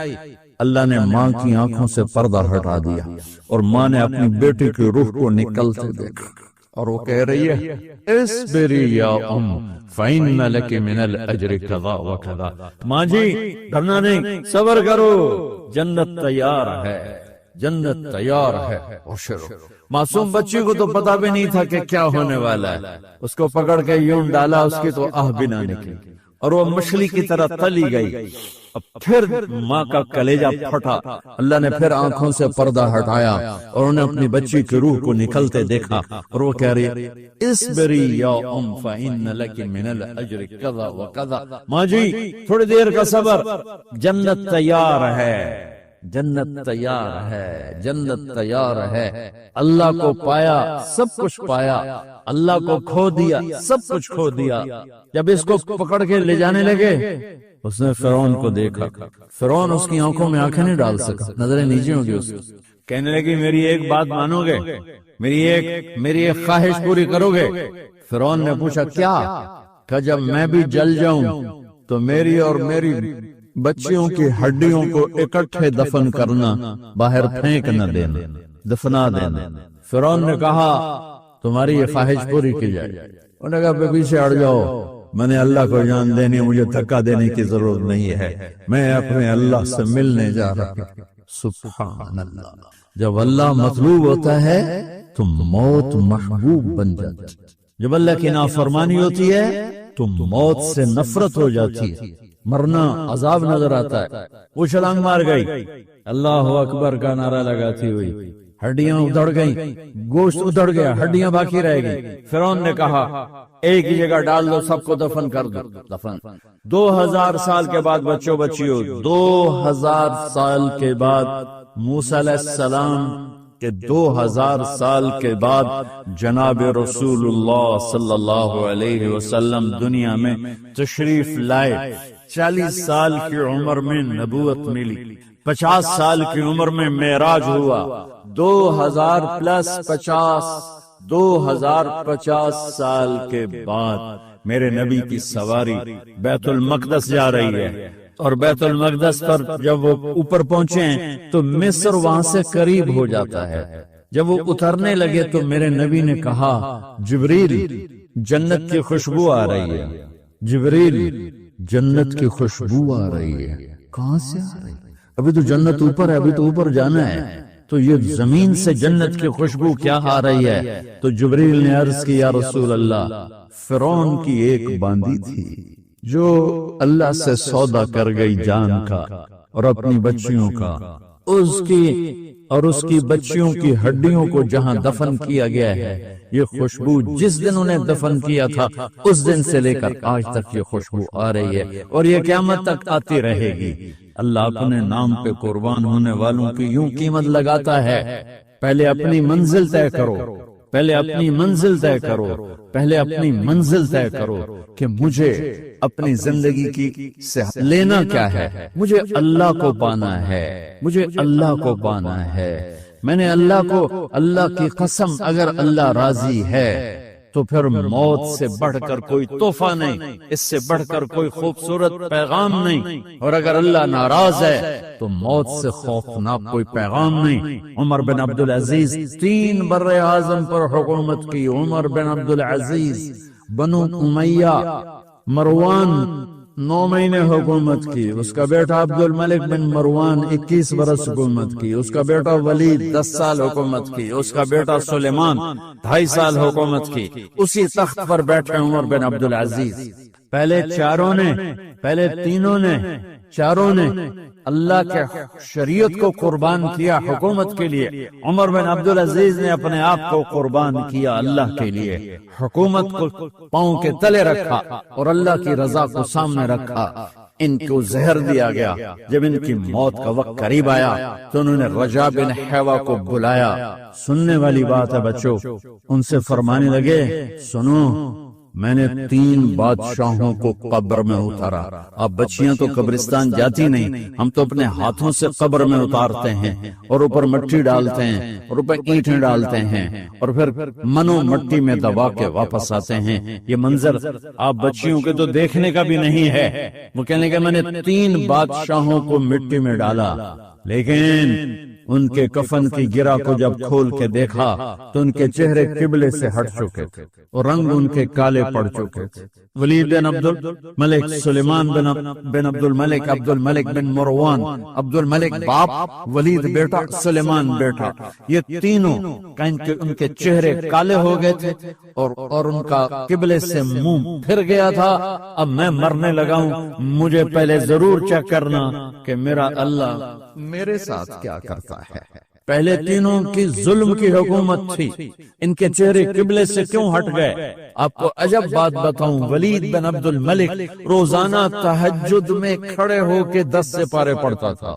اللہ نے ماں کی آنکھوں سے پردہ ہٹا دیا، اور ماں نے اپنی بیٹی کی روح کو نکلتے دیکھا، اور وہ کہہ رہی ہے اصبری یا ام فإن لک من الأجر کذا وکذا۔ ماں جی ڈرنا نہیں، صبر کرو، جنت تیار ہے، جنت تیار ہے۔ معصوم بچی کو تو پتا بھی نہیں تھا کہ کیا ہونے والا ہے، اس کو پکڑ کے یوں ڈالا، اس کی تو آہ بھی نہ نکلی، اور وہ مچھلی کی طرح تلی گئی۔ اب پھر ماں کا کلیجہ پھٹا، اللہ نے پھر آنکھوں سے پردہ ہٹایا، اور انہیں اپنی بچی کی روح کو نکلتے دیکھا، اور وہ کہہ رہی اصبری یا ام فإن لک من الأجر کذا وکذا۔ ماں جی تھوڑی دیر کا صبر، جنت تیار ہے، جنت تیار ہے، جنت تیار ہے۔ اللہ کو پایا سب کچھ پایا، اللہ کو کھو دیا سب کچھ کھو دیا۔ جب اس کو پکڑ کے لے جانے لگے، اس نے فرعون کو دیکھا، فرعون اس کی آنکھوں میں آنکھیں نہیں ڈال سکا، نظریں نیچے ہوں گی اس کی۔ کہنے لگی میری ایک بات مانو گے، میری ایک خواہش پوری کرو گے؟ فرعون نے پوچھا کیا؟ کہ جب میں بھی جل جاؤں تو میری اور میری بچیوں کی ہڈیوں کو اکٹھے دفن کرنا، باہر پھینک نہ دینا، دفنا دینا۔ فرعون نے کہا تمہاری یہ خواہش پوری کی جائے، انہوں نے کہا پیچھے ہٹ جاؤ، میں نے اللہ کو جان دینی، مجھے دھکا دینے کی ضرورت نہیں ہے، میں اپنے اللہ سے ملنے جا رہا ہوں۔ سبحان اللہ، جب اللہ مطلوب ہوتا ہے تو موت محبوب بن جاتی ہے، جب اللہ کی نافرمانی ہوتی ہے تو موت سے نفرت ہو جاتی ہے، مرنا عذاب نظر آتا ہے۔ وہ چھلانگ مار گئی، اللہ اکبر کا نعرہ لگاتی ہوئی، ہڈیاں ادھڑ گئیں، گوشت ادھڑ گیا، ہڈیاں باقی رہ گئی۔ فرعون نے کہا ایک ہی جگہ ڈال دو، سب کو دفن کر دو۔ دفن 2000 سال کے بعد بچوں بچیوں، 2000 سال کے بعد موسیٰ علیہ السلام کہ 2000 سال کے بعد جناب رسول اللہ صلی اللہ علیہ وسلم دنیا میں تشریف لائے۔ 40 سال کی عمر میں نبوت ملی، 50 سال کی عمر میں معراج ہوا، 2000 پلس 50، 2050 سال کے بعد میرے نبی کی سواری بیت المقدس جا رہی ہے، اور بیت المقدس پر جب وہ اوپر پہنچے ہیں تو مصر وہاں سے قریب ہو جاتا ہے۔ جب وہ اترنے لگے تو میرے نبی نے کہا جبریل جنت کی خوشبو آ رہی ہے، جبریل جنت کی خوشبو آ رہی ہے۔ کہاں سے آ رہی ہے؟ ابھی تو جنت اوپر ہے، ابھی تو اوپر جانا ہے، تو یہ زمین سے جنت کی خوشبو کیا آ رہی ہے؟ تو جبریل نے عرض کی یا رسول اللہ، فرعون کی ایک باندی تھی جو اللہ سے سودا کر گئی جان کا اور اپنی بچیوں کا، اس کی بچیوں کی ہڈیوں کو جہاں دفن کیا گیا ہے، یہ خوشبو جس دن انہیں دفن کیا تھا اس دن سے لے کر آج تک یہ خوشبو آ رہی ہے، اور یہ قیامت تک آتی رہے گی۔ اللہ اپنے نام پہ قربان ہونے والوں کی یوں قیمت لگاتا ہے، پہلے اپنی منزل طے کرو، پہلے اپنی منزل طے کرو، پہلے اپنی منزل طے کرو کہ مجھے اپنی زندگی کی سے لینا کیا ہے، مجھے اللہ کو پانا ہے، مجھے اللہ کو پانا ہے۔ میں نے اللہ کی قسم، اگر اللہ راضی ہے تو پھر موت سے بڑھ کر کوئی تحفہ نہیں، اس سے بڑھ کر کوئی خوبصورت پیغام نہیں، اور اگر اللہ ناراض ہے تو موت سے خوفناک کوئی پیغام نہیں۔ عمر بن عبدالعزیز 3 بر اعظم پر حکومت کی، عمر بن عبدالعزیز، بنو امیہ، مروان 9 مہینے حکومت کی، اس کا بیٹا عبد الملک بن مروان 21 برس حکومت کی، اس کا بیٹا ولید 10 سال حکومت کی، اس کا بیٹا سلیمان 2.5 سال حکومت کی۔ اسی تخت پر بیٹھے عمر بن عبدالعزیز۔ پہلے تینوں نے چاروں نے اللہ کے شریعت کو قربان کیا حکومت کے لیے، عمر بن عبدالعزیز نے اپنے آپ کو قربان کیا اللہ کے لیے، حکومت کو پاؤں کے تلے رکھا اور اللہ کی رضا کو سامنے رکھا۔ ان کو زہر دیا گیا، جب ان کی موت کا وقت قریب آیا تو انہوں نے رجا بن حیوہ کو بلایا۔ سننے والی بات ہے بچوں، ان سے فرمانے لگے سنو، میں نے 3 بادشاہوں کو قبر میں اتارا۔ اب بچیاں تو قبرستان جاتی نہیں، ہم تو اپنے ہاتھوں سے قبر میں اتارتے ہیں اور اوپر مٹی ڈالتے ہیں اور اوپر اینٹیں ڈالتے ہیں اور پھر منو مٹی میں دبا کے واپس آتے ہیں۔ یہ منظر آپ بچیوں کے تو دیکھنے کا بھی نہیں ہے۔ وہ کہنے کہ میں نے 3 بادشاہوں کو مٹی میں ڈالا، لیکن ان کے کفن کی گرہ کو جب کھول کے دیکھا تو ان کے چہرے قبلے سے ہٹ چکے تھے اور رنگ ان کے کالے پڑ چکے تھے۔ ولید بن عبد الملک، سلیمان بن عبد الملک بن مروان، عبد الملک باپ، ولید بیٹا، سلیمان بیٹا، یہ تینوں ان کے چہرے کالے ہو گئے تھے اور ان کا قبلے سے منہ پھر گیا تھا۔ اب میں مرنے لگا ہوں، مجھے پہلے ضرور چیک کرنا کہ میرا اللہ میرے ساتھ کیا کرتا ہے۔ پہلے تینوں کی ظلم کی حکومت تھی، ان کے چہرے قبلے سے کیوں ہٹ گئے؟ آپ کو عجب بات بتاؤں، ولید بن عبد الملک روزانہ تہجد میں کھڑے ہو کے 10 سپارے پڑھتا تھا،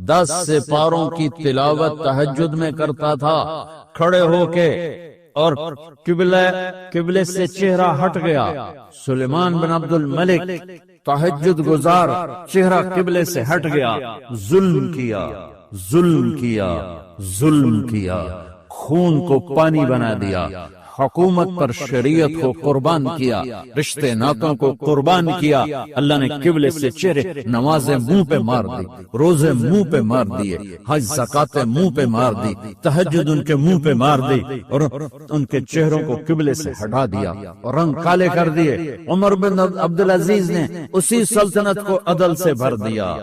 10 سپاروں کی تلاوت تہجد میں کرتا تھا کھڑے ہو کے، اور قبلے سے چہرہ ہٹ گیا۔ سلیمان بن عبد الملک تہجد گزار، چہرہ قبلے سے ہٹ گیا، ظلم کیا، ظلم کیا، ظلم کیا، خون کو پانی بنا دیا، حکومت پر شریعت کو قربان کیا، رشتے ناتوں کو قربان کیا، اللہ نے قبلے سے چہرے، نمازیں منہ پہ مار دی، روزے منہ پہ مار دیے، حج زکاتیں منہ پہ مار دی، تہجد ان کے منہ پہ مار دی، اور ان کے چہروں کو قبلے سے ہٹا دیا اور رنگ کالے کر دیے۔ عمر بن عبدالعزیز نے اسی سلطنت کو عدل سے بھر دیا،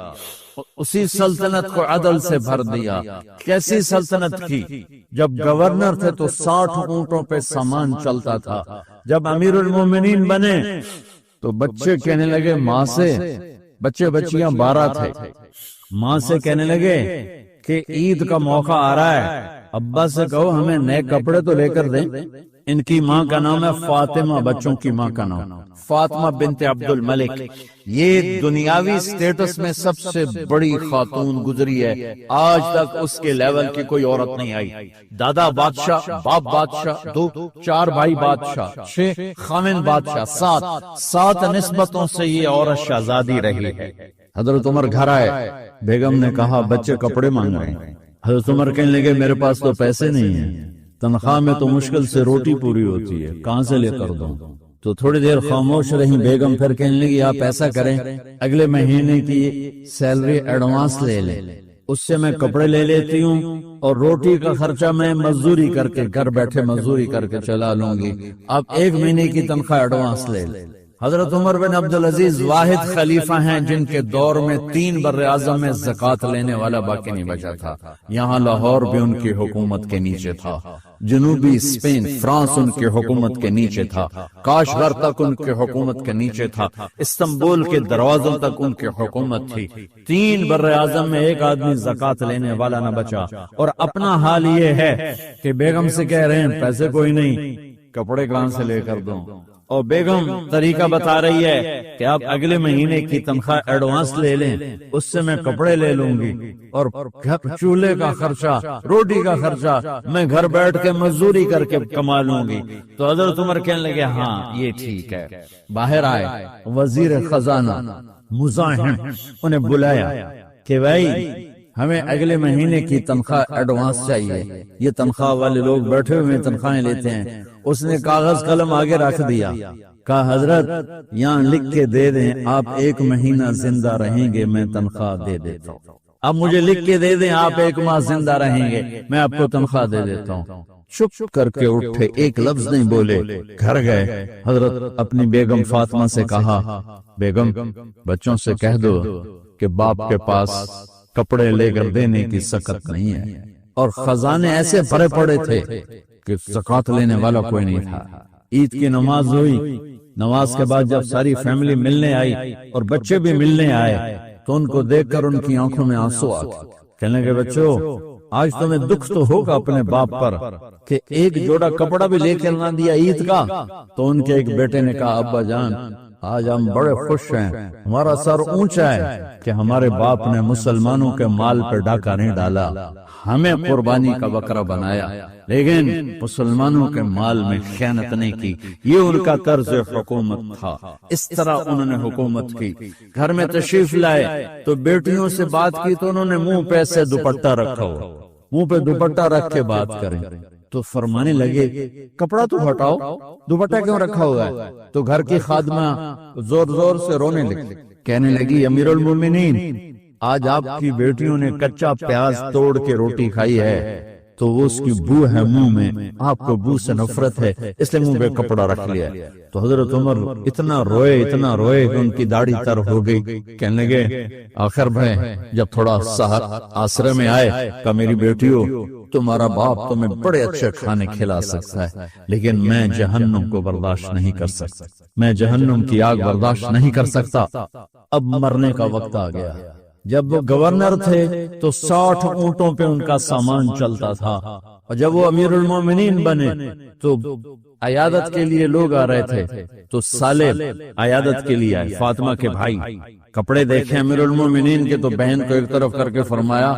اسی سلطنت کو عدل سے بھر دیا۔ کیسی سلطنت کی؟ جب گورنر تھے تو 60 اونٹوں پہ سامان چلتا تھا، جب امیر المومنین بنے تو بچے کہنے لگے ماں سے، بچے بچیاں 12 تھے، ماں سے کہنے لگے کہ عید کا موقع آ رہا ہے، ابا سے کہو ہمیں نئے کپڑے تو لے کر دیں۔ ان کی ماں کا نام ہے فاطمہ، بچوں کی ماں کا نام فاطمہ بنت عبد الملک۔ یہ دنیاوی سٹیٹس میں سب سے بڑی خاتون گزری ہے، آج تک اس کے لیول کی کوئی عورت نہیں آئی۔ دادا بادشاہ، باپ بادشاہ، 4 بھائی بادشاہ، 6 خامن بادشاہ، 7 نسبتوں سے یہ عورت شہزادی رہی ہے۔ حضرت عمر گھر آئے، بیگم نے کہا بچے کپڑے مانگ رہے ہیں۔ حضرت عمر کہنے لگے میرے پاس تو پیسے نہیں ہیں، تنخواہ میں تو مشکل سے روٹی پوری ہوتی ہے، کہاں سے لے کر دوں؟ تو تھوڑی دیر خاموش رہی بیگم، پھر کہنے لگی آپ ایسا کریں اگلے مہینے کی سیلری ایڈوانس لے لیں، اس سے میں کپڑے لے لیتی ہوں اور روٹی کا خرچہ میں مزدوری کر کے گھر بیٹھے مزدوری کر کے چلا لوں گی، آپ 1 مہینے کی تنخواہ ایڈوانس لے لیں۔ حضرت عمر بن عبدالعزیز واحد خلیفہ ہیں جن کے دور میں 3 بر اعظم میں زکوٰۃ لینے والا باقی نہیں بچا تھا۔ یہاں لاہور بھی ان کی حکومت کے نیچے تھا، جنوبی اسپین فرانس ان کی حکومت کے نیچے تھا، کاشغر تک ان کی حکومت کے نیچے تھا، استنبول کے دروازوں تک ان کی حکومت تھی۔ 3 بر اعظم میں ایک آدمی زکوٰۃ لینے والا نہ بچا، اور اپنا حال یہ ہے کہ بیگم سے کہہ رہے ہیں پیسے کوئی نہیں، کپڑے کہاں سے لے کر دوں؟ اور بیگم طریقہ بتا رہی ہے کہ آپ اگلے مہینے کی تنخواہ ایڈوانس لے لیں، اس سے میں کپڑے لے لوں گی، اور چولہے کا خرچہ، روٹی کا خرچہ میں گھر بیٹھ کے مزدوری کر کے کما لوں گی۔ تو حضرت عمر کہنے لگے ہاں یہ ٹھیک ہے۔ باہر آئے وزیر خزانہ مزاحم، انہیں بلایا کہ بھائی ہمیں اگلے مہینے کی تنخواہ ایڈوانس چاہیے، یہ تنخواہ والے لوگ بیٹھے ہوئے تنخواہیں لیتے ہیں۔ اس نے کاغذ قلم آگے رکھ دیا، کہا حضرت یہاں لکھ کے دے دیں آپ 1 مہینہ زندہ رہیں گے میں تنخواہ دے دیتا ہوں، اب مجھے لکھ کے دے دیں آپ 1 ماہ زندہ رہیں گے میں آپ کو تنخواہ دے دیتا ہوں۔ چپ کر کے اٹھے، ایک لفظ نہیں بولے، گھر گئے۔ حضرت اپنی بیگم فاطمہ سے کہا بیگم بچوں سے کہہ دو کہ باپ کے پاس کپڑے لے کر دینے کی سکت نہیں ہے، اور خزانے ایسے بھرے پڑے تھے کہ زکوٰۃ لینے والا کوئی نہیں تھا۔ عید کی نماز ہوئی، نماز کے بعد جب ساری فیملی ملنے آئی اور بچے بھی ملنے آئے تو ان کو دیکھ کر ان کی آنکھوں میں آنسو آ گئے۔ کہنے لگے بچوں آج تمہیں دکھ تو ہوگا اپنے باپ پر کہ ایک جوڑا کپڑا بھی لے کر نہ دیا عید کا۔ تو ان کے ایک بیٹے نے کہا ابا جان آج ہم بڑے خوش ہیں، ہمارا سر اونچا ہے کہ ہمارے باپ نے مسلمانوں کے مال پہ ڈاکہ نہیں ڈالا، ہمیں قربانی کا بکرا بنایا، لیکن مسلمانوں کے مال میں خیانت نہیں کی۔ یہ ان کا طرز حکومت تھا، اس طرح انہوں نے حکومت کی۔ گھر میں تشریف لائے تو بیٹیوں سے بات کی تو انہوں نے منہ پہ سے دوپٹہ رکھا ہو، منہ پہ دوپٹہ رکھ کے بات کریں تو فرمانے لگے کپڑا تو ہٹاؤ، دوپٹہ کیوں رکھا ہوا ہے؟ تو گھر کی خادمہ زور زور سے رونے لگی، کہنے لگی امیر المومنین آج آپ کی بیٹیوں نے کچا پیاز توڑ کے روٹی کھائی ہے تو وہ اس کی بو ہے منہ میں، آپ کو بو سے نفرت ہے اس لیے منہ پہ کپڑا رکھ لیا۔ تو حضرت عمر اتنا روئے کہ ان کی داڑھی تر ہو گئی۔ کہنے لگے آخر بھائی جب تھوڑا آسرے میں آئے کہ میری بیٹیوں تمہارا باپ تمہیں بڑے اچھے کھانے کھلا سکتا ہے لیکن میں جہنم کو برداشت نہیں کر سکتا، میں جہنم کی آگ برداشت نہیں کر سکتا، اب مرنے کا وقت آ گیا۔ جب وہ گورنر تھے تو 60 اونٹوں پہ ان کا سامان چلتا تھا، اور جب وہ امیر المومنین بنے تو عیادت کے لیے لوگ آ رہے تھے تو سالم عیادت کے لیے آئے، فاطمہ کے بھائی، کپڑے دیکھے امیر المومنین کے تو بہن کو ایک طرف کر کے فرمایا،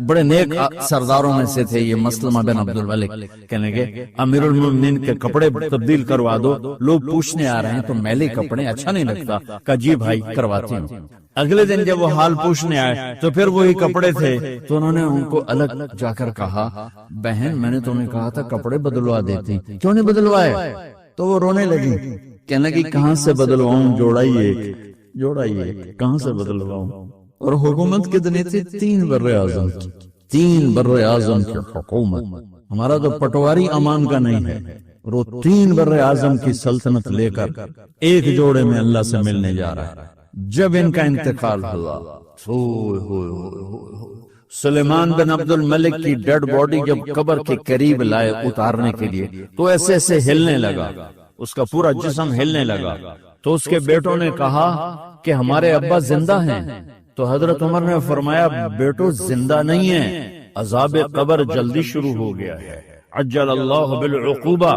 بڑے نیک سرداروں میں سے تھے یہ مسلمہ بن عبد الملک، کہنے کے امیر المومنین کے کپڑے تبدیل کروا دو، لوگ پوچھنے آ رہے ہیں تو میلے کپڑے اچھا نہیں لگتا، کہا جی بھائی کرواتی ہوں۔ اگلے دن جب وہ حال پوچھنے آئے تو پھر وہی کپڑے تھے، تو انہوں نے ان کو الگ جا کر کہا، بہن میں نے تمہیں کہا تھا کپڑے بدلوا دیتی، کیوں نہیں بدلوائے؟ تو وہ رونے لگی، کہنے لگی کہاں سے بدلواؤں، جوڑا ہی ایک، کہاں سے بدلواؤں؟ اور حکومت کتنی تھی؟ 3 بر-اعظم کی، 3 بر-اعظم کی حکومت۔ ہمارا تو پٹواری امان کا نہیں ہے، اور وہ 3 بر-اعظم کی سلطنت لے کر ایک جوڑے میں اللہ سے ملنے جا رہا ہے۔ جب ان کا انتقال ہوا، سلیمان بن عبد الملک کی ڈیڈ باڈی جب قبر کے قریب لائے اتارنے کے لیے تو ایسے ایسے ہلنے لگا، اس کا پورا جسم ہلنے لگا، تو اس کے بیٹوں نے کہا کہ ہمارے ابا زندہ ہیں، تو حضرت عمر نے فرمایا بیٹو زندہ نہیں ہیں، عذاب قبر جلدی شروع ہو گیا ہے، عجل اللہ بالعقوبہ،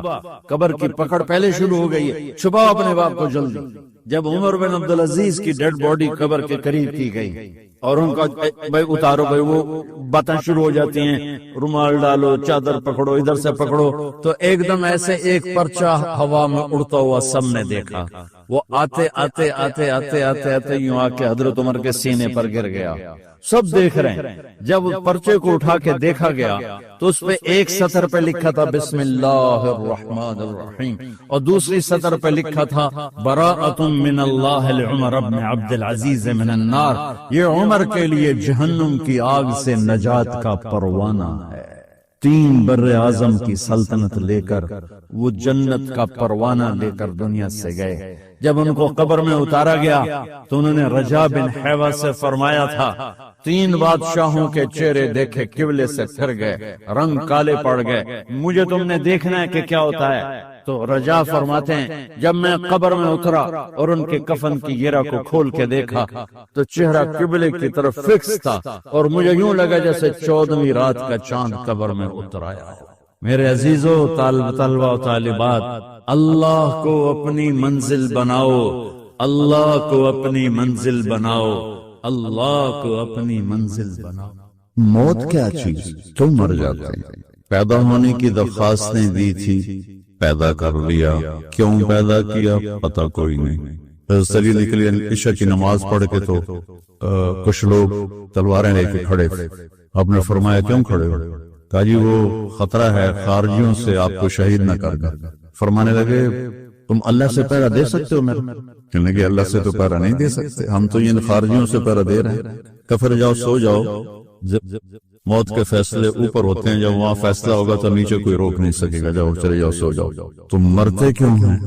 قبر کی پکڑ پہلے شروع ہو گئی ہے، چھپاؤ اپنے باپ کو جلدی۔ جب عمر بن عبدالعزیز کی ڈیڈ باڈی قبر کے قریب کی گئی اور ان کا بھائی اتارو، بھائی وہ باتیں شروع ہو جاتی ہیں، رومال ڈالو، چادر پکڑو، ادھر سے پکڑو، تو ایک دم ایسے ایک پرچہ ہوا میں اڑتا ہوا سب نے دیکھا، وہ آتے آتے آتے آتے آتے آتے یوں آ کے حضرت عمر کے سینے پر گر گیا، سب دیکھ رہے ہیں۔ جب پرچے کو اٹھا کے دیکھا گیا تو اس پہ ایک سطر پہ لکھا تھا بسم اللہ الرحمن الرحیم، اور دوسری سطر پہ لکھا تھا براءۃ من اللہ لعمر بن عبد العزیز من النار، یہ عمر کے لیے جہنم کی آگ سے نجات کا پروانہ ہے۔ 3 بر-اعظم کی سلطنت لے کر وہ جنت کا پروانہ لے کر دنیا سے گئے۔ جب ان کو قبر میں اتارا گیا تو انہوں نے رجا بن حیوہ سے فرمایا تھا 3 بادشاہوں کے چہرے دیکھے قبلے سے پھر گئے، رنگ کالے پڑ گئے، مجھے تم نے دیکھنا ہے کہ کیا ہوتا ہے؟ تو رجا فرماتے ہیں جب میں قبر میں اترا اور ان کے کفن کی گرہ کو کھول کے دیکھا تو چہرہ قبلے کی طرف فکس تھا، اور مجھے یوں لگا جیسے 14ویں رات کا چاند قبر میں اتر آیا ہو۔ میرے عزیزو، طلبہ و طالبات، اللہ کو اپنی منزل بناؤ، اللہ کو اپنی منزل بناؤ، اللہ کو اپنی منزل بناؤ۔ موت کیا چیز؟ تم مر جاتے ہیں۔ پیدا ہونے کی درخواستیں دی تھی، پیدا کر لیا، کیوں پیدا کیا پتہ کوئی نہیں۔ سری نکلی عشاء کی نماز پڑھ کے تو کچھ لوگ تلواریں لے کے کھڑے تھے، آپ نے فرمایا کیوں کھڑے ہو؟ کہا جی وہ خطرہ ہے خارجیوں سے آپ کو شہید نہ کر دیں۔ فرمانے لگے تم اللہ سے پہرا دے سکتے ہو میرا؟ کہنے لگے اللہ سے تو پہرا نہیں دے سکتے، ہم تو ان خارجیوں سے پہرا دے رہے ہیں۔ کہ پھر جاؤ سو جاؤ، موت کے فیصلے اوپر ہوتے ہیں، جب وہاں فیصلہ ہوگا تو نیچے کوئی روک نہیں سکے گا، جاؤ چلے جاؤ سو جاؤ۔ تم مرتے کیوں ہیں؟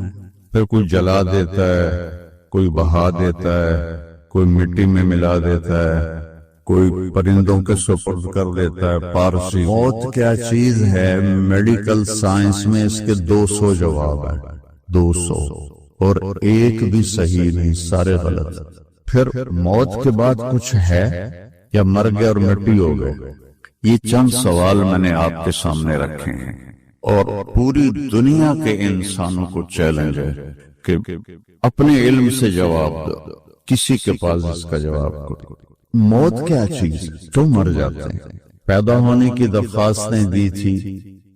پھر کوئی جلا دیتا ہے، کوئی بہا دیتا ہے، کوئی مٹی میں ملا دیتا ہے، کوئی پرندوں کے سپرد کر دیتا ہے۔ پارسی موت کیا چیز ہے؟ میڈیکل سائنس میں اس کے 200 جواب ہیں، 200، اور ایک بھی صحیح نہیں، سارے غلط۔ پھر موت کے بعد کچھ ہے یا مر گئے اور مٹی ہو گئے؟ یہ چند سوال میں نے آپ کے سامنے رکھے ہیں، اور پوری دنیا کے انسانوں کو چیلنج ہے کہ اپنے علم سے جواب دو، کسی کے پاس اس کا جواب دو۔ موت کیا چیز؟ تم مر جاتے ہیں۔ پیدا ہونے کی درخواستیں دی تھی،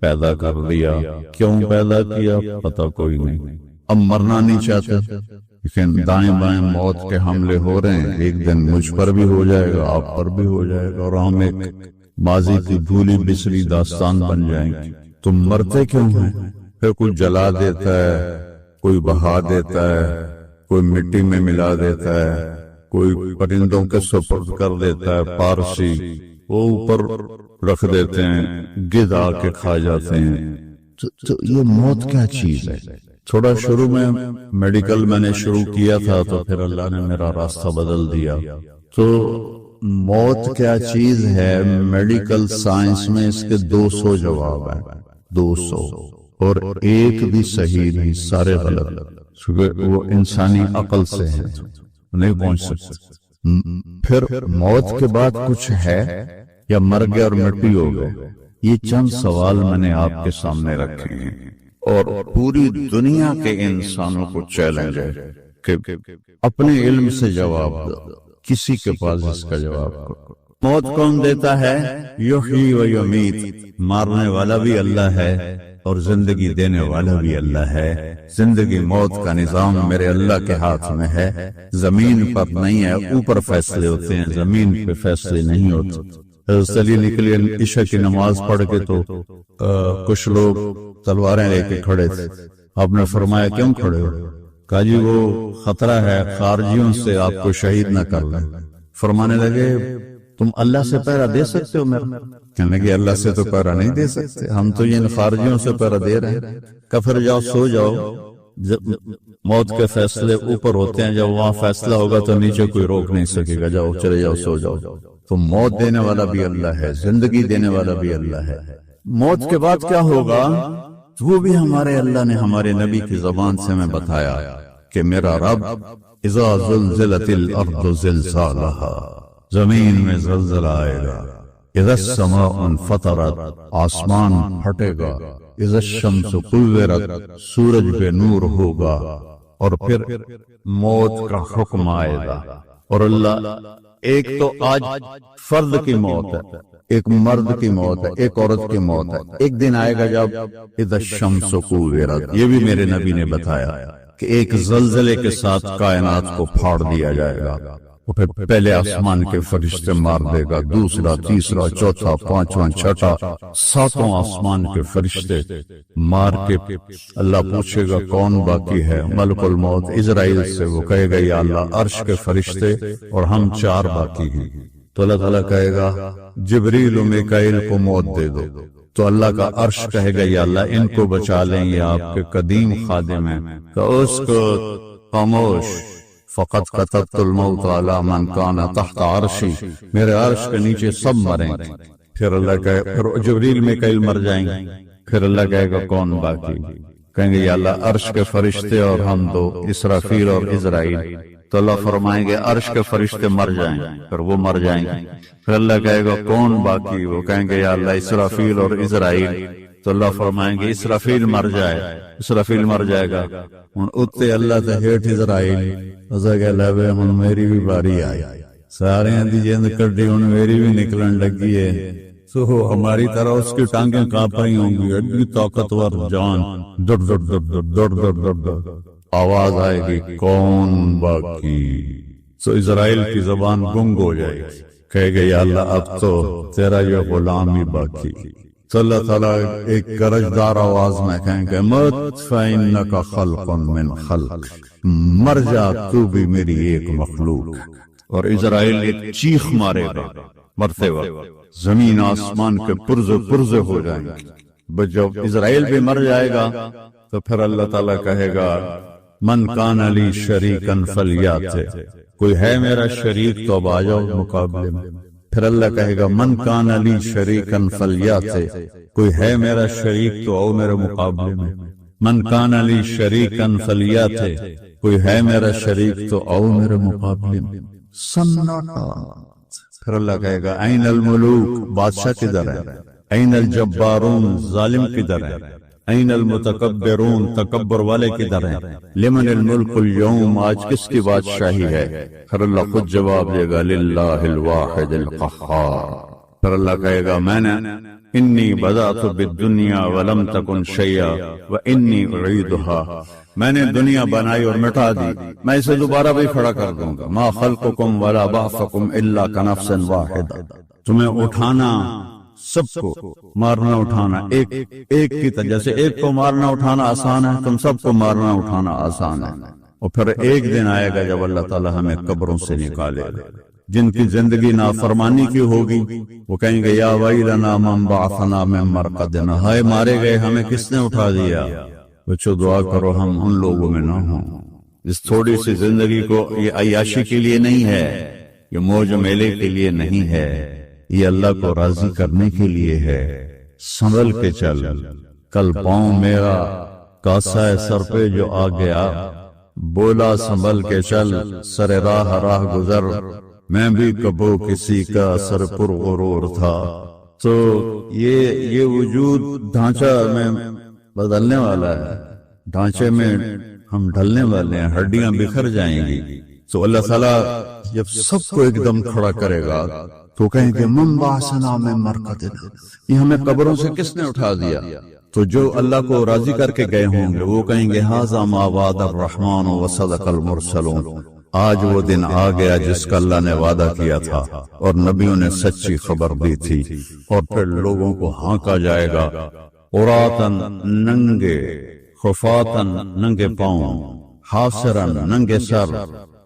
پیدا کر لیا، کیوں پیدا کیا پتہ کوئی نہیں۔ اب مرنا نہیں چاہتے، لیکن دائیں بائیں موت کے حملے ہو رہے ہیں، ایک دن مجھ پر بھی ہو جائے گا، آپ پر بھی ہو جائے گا، اور ہم ایک ماضی کی بھولی بسری داستان بن جائیں گے۔ تم مرتے کیوں ہیں؟ پھر کوئی جلا دیتا ہے، کوئی بہا دیتا ہے، کوئی مٹی میں ملا دیتا ہے، کوئی پرندوں کے سپرد کر دیتا ہے، پارسی وہ اوپر رکھ دیتے ہیں، گدھ آ کے کھا جاتے ہیں۔ تو یہ موت کیا چیز ہے؟ تھوڑا شروع میں میڈیکل میں نے شروع کیا تھا، تو پھر اللہ نے میرا راستہ بدل دیا۔ تو موت کیا چیز ہے؟ میڈیکل سائنس میں اس کے 200 جواب ہیں، 200، اور ایک بھی صحیح نہیں، سارے غلط، کیونکہ وہ انسانی عقل سے ہیں، نہیں پہنچ سکتے۔ پھر موت کے بعد کچھ ہے یا مر گئے اور مٹی ہو گئے؟ یہ چند سوال میں نے آپ کے سامنے رکھے ہیں، اور پوری دنیا کے انسانوں کو چیلنج ہے کہ اپنے علم سے جواب دو، کسی کے پاس اس کا جواب کرو۔ موت کون دیتا ہے؟ یحیی و یمیت، مارنے والا بھی اللہ ہے اور زندگی دینے والا بھی اللہ ہے۔ زندگی موت کا نظام میرے اللہ کے ہاتھ میں ہے، زمین پر نہیں ہے، اوپر فیصلے ہوتے ہیں، زمین پہ فیصلے نہیں ہوتے۔ حضرت علی نکلے عشاء کی نماز پڑھ کے تو کچھ لوگ تلواریں لے کے کھڑے تھے۔ آپ نے فرمایا کیوں کھڑے ہو؟ کہا جی وہ خطرہ ہے خارجیوں سے آپ کو شہید نہ کر لیں۔ فرمانے لگے تم اللہ سے پہرا دے سکتے ہو میرا؟ کہنے لگے اللہ سے تو پہرا نہیں دے سکتے، ہم تو ان خارجیوں سے پہرا دے رہے ہیں۔ کہ پھر جاؤ سو جاؤ، موت کے فیصلے اوپر ہوتے ہیں، جب وہاں فیصلہ ہوگا تو نیچے کوئی روک نہیں سکے گا، جاؤ چلے جاؤ سو جاؤ۔ تو موت دینے والا بھی اللہ ہے، زندگی دینے والا بھی اللہ ہے۔ موت کے بعد کیا ہوگا وہ بھی ہمارے اللہ نے ہمارے نبی کی زبان سے ہمیں بتایا کہ میرا رب اذا زلزلت الارض زلزالہا، زمین میں زلزلہ آئے گا، اذا السماء انفطرت، آسمان پھٹے گا، اذا الشمس کورت، سورج پہ نور ہوگا، اور پھر موت کا حکم آئے گا۔ اور اللہ ایک تو آج فرد کی موت ہے، ایک مرد کی موت ہے، ایک عورت کی موت ہے، ایک دن آئے گا جب اذا الشمس کورت، یہ بھی میرے نبی نے بتایا کہ ایک زلزلے کے ساتھ کائنات کو پھاڑ دیا جائے گا، وہ پھر پہلے آسمان کے فرشتے مار دے گا، دوسرا تیسرا چوتھا پانچواں چھٹا ساتوں آسمان کے فرشتے مار کے اللہ پوچھے گا کون باقی ہے؟ ملک الموت عزرائیل سے، وہ کہے گا یا اللہ عرش کے فرشتے اور ہم 4 باقی ہیں۔ تو اللہ تعالیٰ کہے گا جبریل و میکائیل کو موت دے دو، تو اللہ کا عرش کہے گا یا اللہ ان کو بچا لیں، یہ آپ کے قدیم خادم ہیں، تو اس کو خاموش، فقط کتبت الموت علی من کان تحت عرشی، میرے عرش کے نیچے سب مریں گے۔ پھر اللہ کہے، پھر جبریل میکائیل مر جائیں گے، پھر اللہ کہے گا کون باقی؟ کہیں گے یا اللہ عرش کے فرشتے اور ہم 2، اسرافیل اور عزرائیل۔ تو اللہ فرمائیں گے عرش کے فرشتے مر جائیں، پھر وہ مر جائیں گے، پھر اللہ کہے گا کون باقی؟ وہ کہیں گے یا اللہ اسرافیل اور عزرائیل۔ تو اللہ فرمائیں گے اسرافیل مر جائے، اسرافیل مر جائے گا، ہن اتے اللہ تے ہیٹھ عزرائیل، اسا کہ لوے ہن میری بھی باری آئی، سارے دی جند کڈی ہن میری بھی نکلن لگی ہے، سو ہماری طرح اس کی ٹانگیں کانپ رہی ہوں گی، ایڈی طاقتور جان، ڈر ڈر ڈر ڈر ڈر ڈر ڈر، آواز آئے گی کون باقی؟ سو اسرائیل کی زبان گنگ ہو جائے گی، کہے گے یا اللہ اب تو تیرا یہ غلام ہی باقی۔ تو اللہ تعالیٰ ایک گرجدار آواز میں کہیں گے مت فإنک خلق من خلق، مر جا تو بھی میری ایک مخلوق۔ اور اسرائیل ایک چیخ مارے گا مرتے وقت، زمین آسمان کے پرزے پرزے ہو جائیں گے۔ جب اسرائیل بھی مر جائے گا تو پھر اللہ تعالیٰ کہے گا من کان لی شریکا فلیات، کوئی ہے میرا شریک تو اب آ جاؤ مقابلے میں۔ پھر اللہ کہے گا من کان لی شریکا فلیات، کوئی ہے میرا شریک تو آؤ میرے مقابلے میں۔ من کان لی شریکا فلیات، کوئی ہے میرا شریک تو آؤ میرے مقابلے میں۔ سناٹا۔ پھر اللہ کہے گا این الملوک، بادشاہ کدھر ہے؟ این الجبارون، ظالم کدھر ہے؟ این المتکبرون، تکبر والے کدھر ہیں؟ لمن الملک اليوم، آج کس کی بادشاہی ہے؟ پھر اللہ خود جواب دے گا للہ الواحد القہار۔ پھر اللہ کہے گا میں نے انی بدأت بالدنیا ولم تکن شیئا وانی اعیدها، میں نے دنیا بنائی اور مٹا دی، میں اسے دوبارہ بھی کھڑا کر دوں گا۔ ما خلقکم ولا بعثکم الا کنفس واحدہ، تمہیں اٹھانا سب کو، مارنا اٹھانا ایک کی طرح، جیسے ایک کو مارنا اٹھانا آسان ہے، تم سب کو مارنا اٹھانا آسان ہے۔ اور پھر ایک دن آئے گا جب اللہ تعالیٰ ہمیں قبروں سے نکالے گا، جن کی زندگی نافرمانی کی ہوگی وہ کہیں گے یا ویلنا من بعثنا من مرقدنا، ہائے مارے گئے ہمیں کس نے اٹھا دیا۔ بچو دعا کرو ہم ان لوگوں میں نہ ہوں۔ اس تھوڑی سی زندگی کو یہ عیاشی کے لیے نہیں ہے، یہ موج میلے کے لیے نہیں ہے، یہ اللہ کو راضی کرنے کے لیے ہے۔ سنبھل کے چل، کل پاؤں میرا کاسا ہے سر پہ جو آ گیا، بولا سنبھل کے چل سر راہ گزر، میں بھی کبو کسی کا سر پر غرور تھا۔ تو یہ وجود ڈھانچہ میں بدلنے والا ہے، ڈھانچے میں ہم ڈھلنے والے ہیں، ہڈیاں بکھر جائیں گی. تو اللہ تعالیٰ جب سب کو ایک دم کھڑا کرے گا تو کہیں گے من بعثنا من مرقدنا، یہ ہمیں قبروں سے کس نے اٹھا دیا؟ تو جو اللہ کو راضی کر کے گئے ہوں گے وہ کہیں گے ھذا ما وعد الرحمن وصدق المرسلون، آج وہ دن آ گیا جس کا اللہ نے وعدہ کیا تھا اور نبیوں نے سچی خبر دی تھی. اور پھر لوگوں کو ہانکا جائے گا، عراۃً ننگے، خفاتً ننگے پاؤں، حاصراً ننگے سر،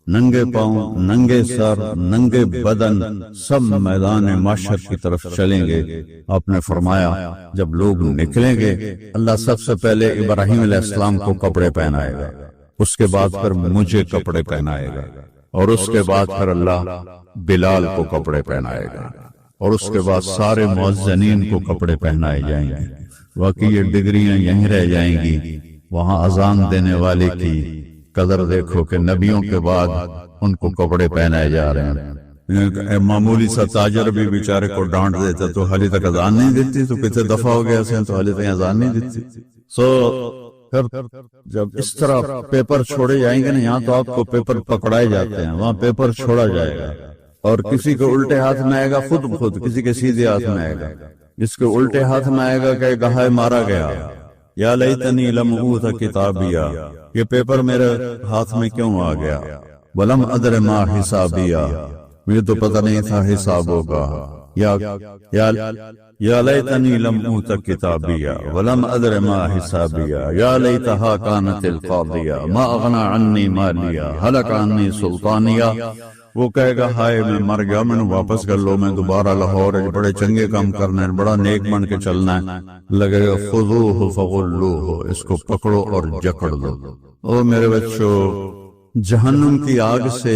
ننگے پاؤں، ننگے سر، ننگے بدن، سب میدان معشر کی طرف چلیں گے. آپ نے فرمایا جب لوگ نکلیں گے اللہ سب سے پہلے ابراہیم علیہ السلام کو کپڑے پہنائے گا، اس کے بعد پھر مجھے کپڑے پہنائے گا، اور اس کے بعد پھر اللہ بلال کو کپڑے پہنائے گا، اور اس کے بعد سارے مؤذنین کو کپڑے پہنائے جائیں گے. باقی یہ ڈگریاں یہیں رہ جائیں گی. وہاں اذان دینے والے کی قدر دیکھو کہ نبیوں کے بعد ان کو کپڑے پہنائے جا رہے ہیں. معمولی سا تاجر بھی بیچارے کو ڈانٹ دیتا تو حالی تک اذان نہیں دیتی، تو کتنے دفعہ ہو گیا سے تو حالی تک اذان نہیں دیتی. پھر جب اس طرح پیپر چھوڑے جائیں گے نا، یہاں تو آپ کو پیپر پکڑائے جاتے ہیں، وہاں پیپر چھوڑا جائے گا، اور کسی کے الٹے ہاتھ میں آئے گا خود، کسی کے سیدھے ہاتھ میں آئے گا. جس کے الٹے ہاتھ میں آئے گا کہ گہائے مارا گیا، یا لیتنی لم اوت کتابیہ، یہ پیپر میرے ہاتھ میں کیوں آ گیا، ولم ادر ما حسابیہ، مجھے تو پتہ نہیں تھا حساب ہوگا، یا لیتنی لم اوت کتابیہ ولم ادر ما حسابیہ، یا لیتہا کانت القاضیہ ما اغنی عنی مالیہ ہلک عنی سلطانیہ. وہ کہے گا ہائے میں مر گیا، میں نے واپس کر لو، میں دوبارہ لاہور بڑے چنگے کام کرنا ہے، بڑا نیک بن کے چلنا ہے. لگے گا خذوہ فغلوہ، اس کو پکڑو اور جکڑ دو. او میرے بچوں، جہنم کی آگ سے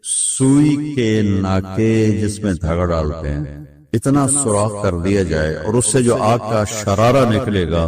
سوئی کے ناکے جس میں دھاگا ڈالتے ہیں اتنا سوراخ کر دیا جائے، اور اس سے جو آگ کا شرارہ نکلے گا